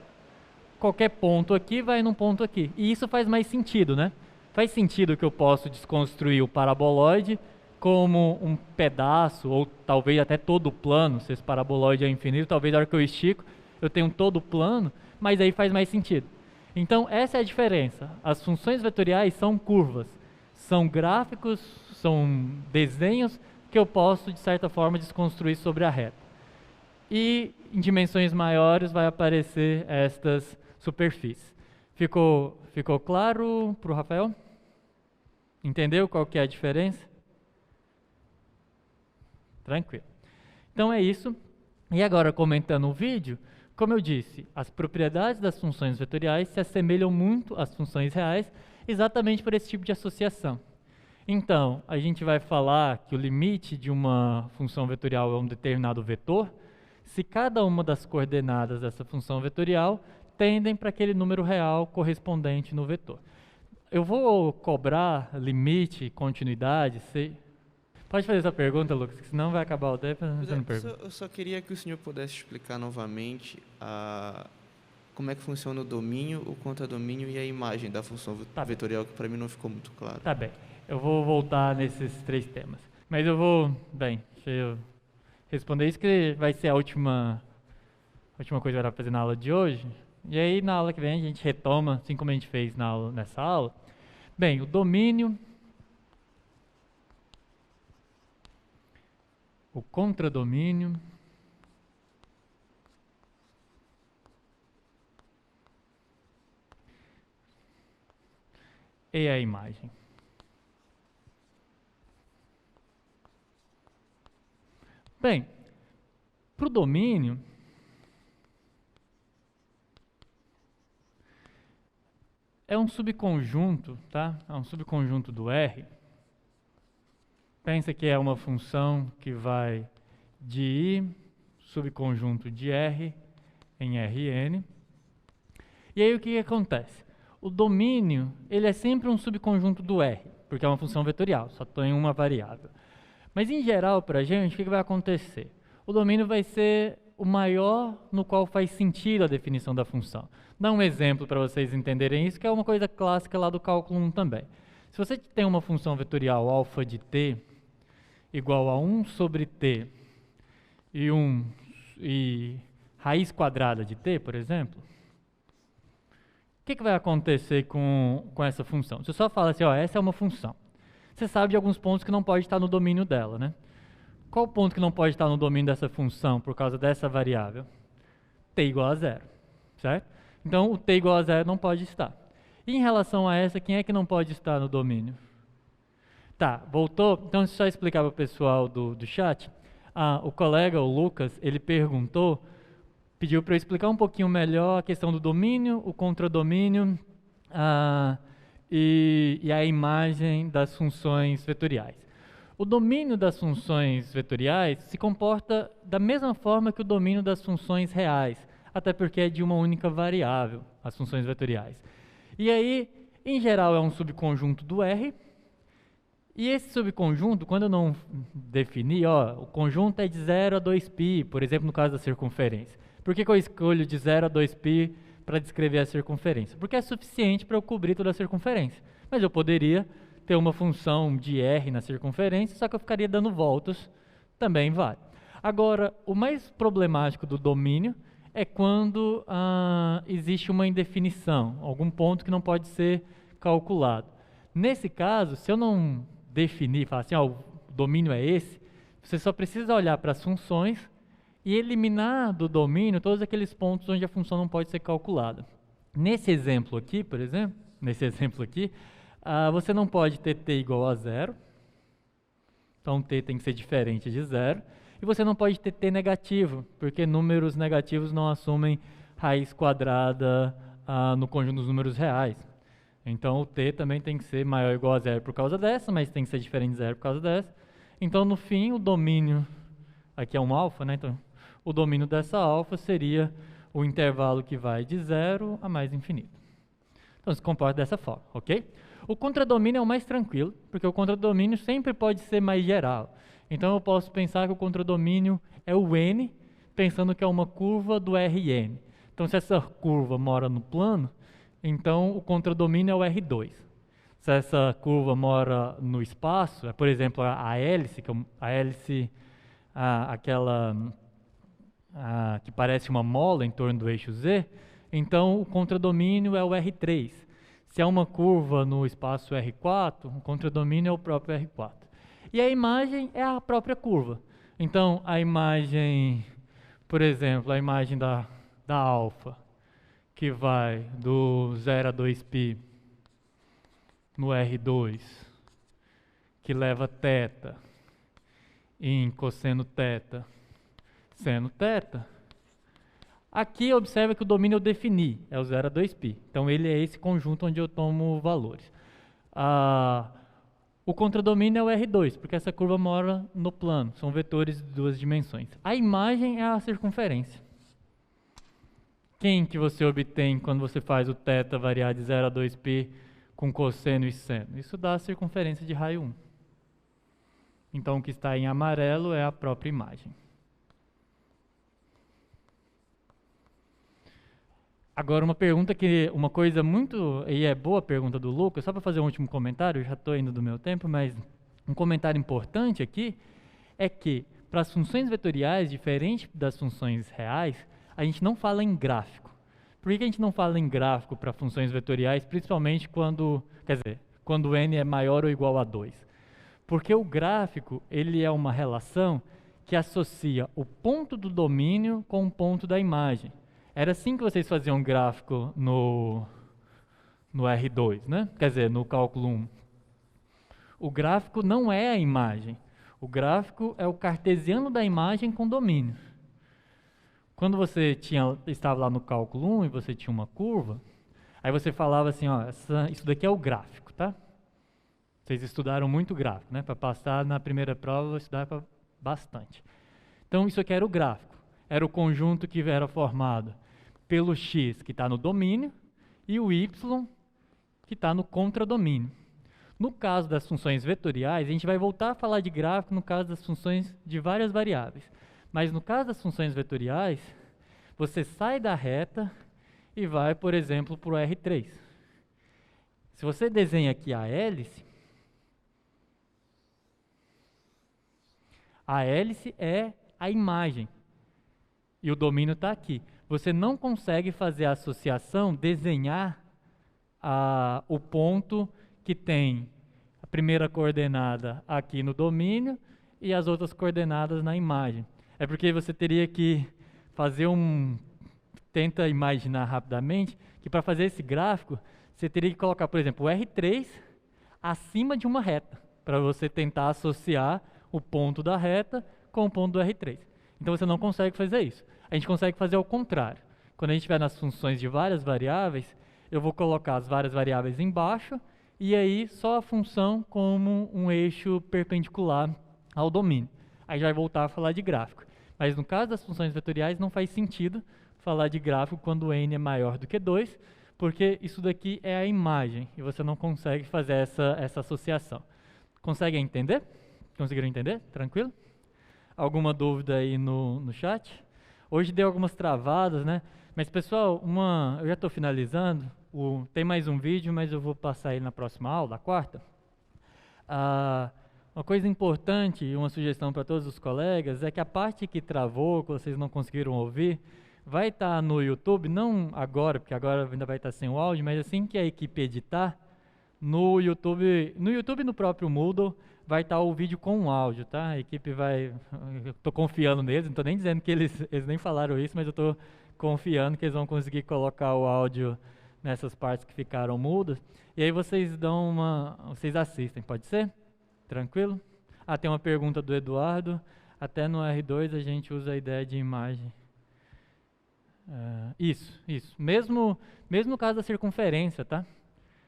Qualquer ponto aqui vai num ponto aqui. E isso faz mais sentido, né? Faz sentido que eu possa desconstruir o paraboloide como um pedaço, ou talvez até todo o plano, se esse paraboloide é infinito, talvez na hora que eu estico, eu tenho todo o plano, mas aí faz mais sentido. Então, essa é a diferença. As funções vetoriais são curvas, são gráficos, são desenhos que eu posso, de certa forma, desconstruir sobre a reta. E em dimensões maiores vai aparecer estas superfícies. Ficou claro para o Rafael? Entendeu qual que é a diferença? Tranquilo. Então é isso. E agora, comentando o vídeo, como eu disse, as propriedades das funções vetoriais se assemelham muito às funções reais, exatamente por esse tipo de associação. Então, a gente vai falar que o limite de uma função vetorial é um determinado vetor, se cada uma das coordenadas dessa função vetorial tendem para aquele número real correspondente no vetor. Eu vou cobrar limite, continuidade, Pode fazer essa pergunta, Lucas, que senão vai acabar o tempo fazendo pergunta. Eu só queria que o senhor pudesse explicar novamente como é que funciona o domínio, o contradomínio e a imagem da função vetorial, que para mim não ficou muito claro. Tá bem, eu vou voltar nesses 3 temas. Mas deixa eu responder isso, que vai ser a última coisa que eu vou fazer na aula de hoje. E aí, na aula que vem, a gente retoma, assim como a gente fez nessa aula. Bem, o domínio, o contradomínio, e a imagem. Bem, para o domínio, é um subconjunto, tá? É um subconjunto do R. Pensa que é uma função que vai de I, subconjunto de R, em Rn. E aí o que acontece? O domínio, ele é sempre um subconjunto do R, porque é uma função vetorial, só tem uma variável. Mas em geral, para a gente, o que vai acontecer? O domínio vai ser o maior no qual faz sentido a definição da função. Dá um exemplo para vocês entenderem isso, que é uma coisa clássica lá do cálculo 1 também. Se você tem uma função vetorial alfa de t igual a 1 sobre t e raiz quadrada de t, por exemplo, o que vai acontecer com essa função? Você só fala assim, ó, essa é uma função. Você sabe de alguns pontos que não pode estar no domínio dela, né? Qual ponto que não pode estar no domínio dessa função por causa dessa variável? T igual a 0, certo? Então, o t igual a 0 não pode estar. E em relação a essa, quem é que não pode estar no domínio? Tá, voltou? Então, só explicar para o pessoal do chat. O colega, o Lucas, ele pediu para eu explicar um pouquinho melhor a questão do domínio, o contradomínio e a imagem das funções vetoriais. O domínio das funções vetoriais se comporta da mesma forma que o domínio das funções reais, até porque é de uma única variável, as funções vetoriais. E aí, em geral, é um subconjunto do R, e esse subconjunto, quando eu não definir, o conjunto é de 0 a 2π, por exemplo, no caso da circunferência. Por que eu escolho de 0 a 2π para descrever a circunferência? Porque é suficiente para eu cobrir toda a circunferência. Mas eu poderia ter uma função de R na circunferência, só que eu ficaria dando voltas, também vale. Agora, o mais problemático do domínio é quando existe uma indefinição, algum ponto que não pode ser calculado. Nesse caso, se eu não definir, falar assim, o domínio é esse, você só precisa olhar para as funções e eliminar do domínio todos aqueles pontos onde a função não pode ser calculada. Nesse exemplo aqui, por exemplo, você não pode ter t igual a 0, então t tem que ser diferente de 0, e você não pode ter t negativo, porque números negativos não assumem raiz quadrada no conjunto dos números reais. Então o t também tem que ser maior ou igual a 0 por causa dessa, mas tem que ser diferente de 0 por causa dessa. Então no fim o domínio, aqui é um alfa, né? Então o domínio dessa alfa seria o intervalo que vai de 0 a mais infinito. Então se comporta dessa forma, ok? O contradomínio é o mais tranquilo, porque o contradomínio sempre pode ser mais geral. Então eu posso pensar que o contradomínio é o n, pensando que é uma curva do Rn. Então se essa curva mora no plano, então o contradomínio é o R2. Se essa curva mora no espaço, por exemplo, a hélice, aquela que parece uma mola em torno do eixo Z, então o contradomínio é o R3. Se é uma curva no espaço R4, o contradomínio é o próprio R4. E a imagem é a própria curva. Então a imagem, por exemplo, a imagem da alfa, que vai do 0 a 2π no R2, que leva θ em cosseno θ, seno θ. Aqui observa que o domínio eu defini, é o 0 a 2π. Então ele é esse conjunto onde eu tomo valores. O contradomínio é o R2, porque essa curva mora no plano, são vetores de duas dimensões. A imagem é a circunferência. Quem que você obtém quando você faz o θ variar de 0 a 2π com cosseno e seno? Isso dá a circunferência de raio 1. Então o que está em amarelo é a própria imagem. Agora uma coisa muito, e é boa a pergunta do Lucas, só para fazer um último comentário, eu já estou indo do meu tempo, mas um comentário importante aqui é que para as funções vetoriais, diferente das funções reais, a gente não fala em gráfico. Por que a gente não fala em gráfico para funções vetoriais, principalmente quando n é maior ou igual a 2? Porque o gráfico, ele é uma relação que associa o ponto do domínio com o ponto da imagem. Era assim que vocês faziam gráfico no R2, né? Quer dizer, no cálculo 1. O gráfico não é a imagem. O gráfico é o cartesiano da imagem com domínio. Quando você estava lá no cálculo 1 e você tinha uma curva, aí você falava assim, isso daqui é o gráfico, tá? Vocês estudaram muito gráfico, né? Para passar na primeira prova, estudar bastante. Então isso aqui era o gráfico. Era o conjunto que era formado pelo x que está no domínio e o y que está no contradomínio. No caso das funções vetoriais, a gente vai voltar a falar de gráfico no caso das funções de várias variáveis. Mas no caso das funções vetoriais, você sai da reta e vai, por exemplo, para o R3. Se você desenha aqui a hélice é a imagem e o domínio está aqui. Você não consegue fazer a associação, desenhar o ponto que tem a primeira coordenada aqui no domínio e as outras coordenadas na imagem. É porque você teria que fazer tenta imaginar rapidamente, que para fazer esse gráfico, você teria que colocar, por exemplo, o R3 acima de uma reta, para você tentar associar o ponto da reta com o ponto do R3. Então você não consegue fazer isso. A gente consegue fazer o contrário. Quando a gente estiver nas funções de várias variáveis, eu vou colocar as várias variáveis embaixo e aí só a função como um eixo perpendicular ao domínio. Aí já vai voltar a falar de gráfico. Mas no caso das funções vetoriais não faz sentido falar de gráfico quando n é maior do que 2, porque isso daqui é a imagem e você não consegue fazer essa associação. Conseguem entender? Conseguiram entender? Tranquilo? Alguma dúvida aí no chat? Hoje deu algumas travadas, né? Mas pessoal, eu já estou finalizando, tem mais um vídeo, mas eu vou passar ele na próxima aula, a quarta. Uma coisa importante e uma sugestão para todos os colegas é que a parte que travou, que vocês não conseguiram ouvir, vai estar no YouTube, não agora, porque agora ainda vai estar sem o áudio, mas assim que a equipe editar, no YouTube e no próprio Moodle, vai estar o vídeo com o áudio, tá? A equipe vai, eu estou confiando neles, não estou nem dizendo que eles nem falaram isso, mas eu estou confiando que eles vão conseguir colocar o áudio nessas partes que ficaram mudas, e aí vocês vocês assistem, pode ser? Tranquilo? Tem uma pergunta do Eduardo, até no R2 a gente usa a ideia de imagem. Isso. Mesmo no caso da circunferência, tá?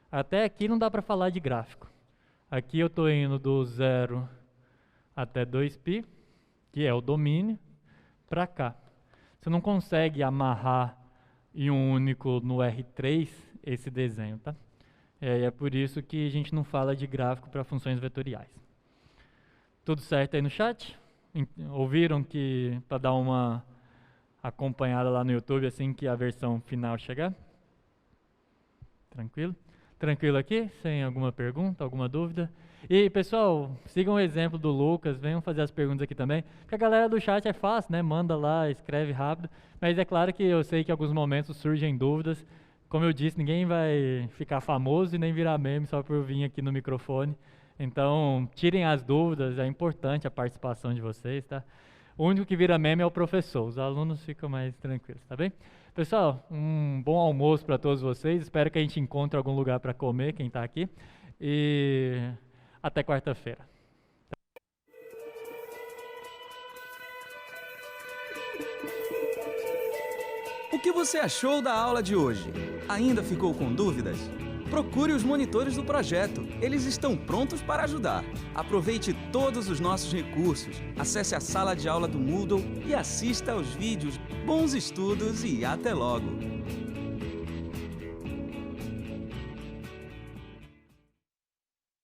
Até aqui não dá para falar de gráfico. Aqui eu estou indo do 0 até 2π, que é o domínio, para cá. Você não consegue amarrar em um único no R3 esse desenho, tá? É por isso que a gente não fala de gráfico para funções vetoriais. Tudo certo aí no chat? Ouviram que para dar uma acompanhada lá no YouTube assim que a versão final chegar? Tranquilo? Tranquilo aqui? Sem alguma pergunta, alguma dúvida? E pessoal, sigam o exemplo do Lucas, venham fazer as perguntas aqui também, porque a galera do chat é fácil, né? Manda lá, escreve rápido, mas é claro que eu sei que em alguns momentos surgem dúvidas. Como eu disse, ninguém vai ficar famoso e nem virar meme só por vir aqui no microfone. Então, tirem as dúvidas, é importante a participação de vocês, tá? O único que vira meme é o professor, os alunos ficam mais tranquilos, tá bem? Pessoal, um bom almoço para todos vocês, espero que a gente encontre algum lugar para comer, quem está aqui, e até quarta-feira. O que você achou da aula de hoje? Ainda ficou com dúvidas? Procure os monitores do projeto, eles estão prontos para ajudar. Aproveite todos os nossos recursos, acesse a sala de aula do Moodle e assista aos vídeos. Bons estudos e até logo!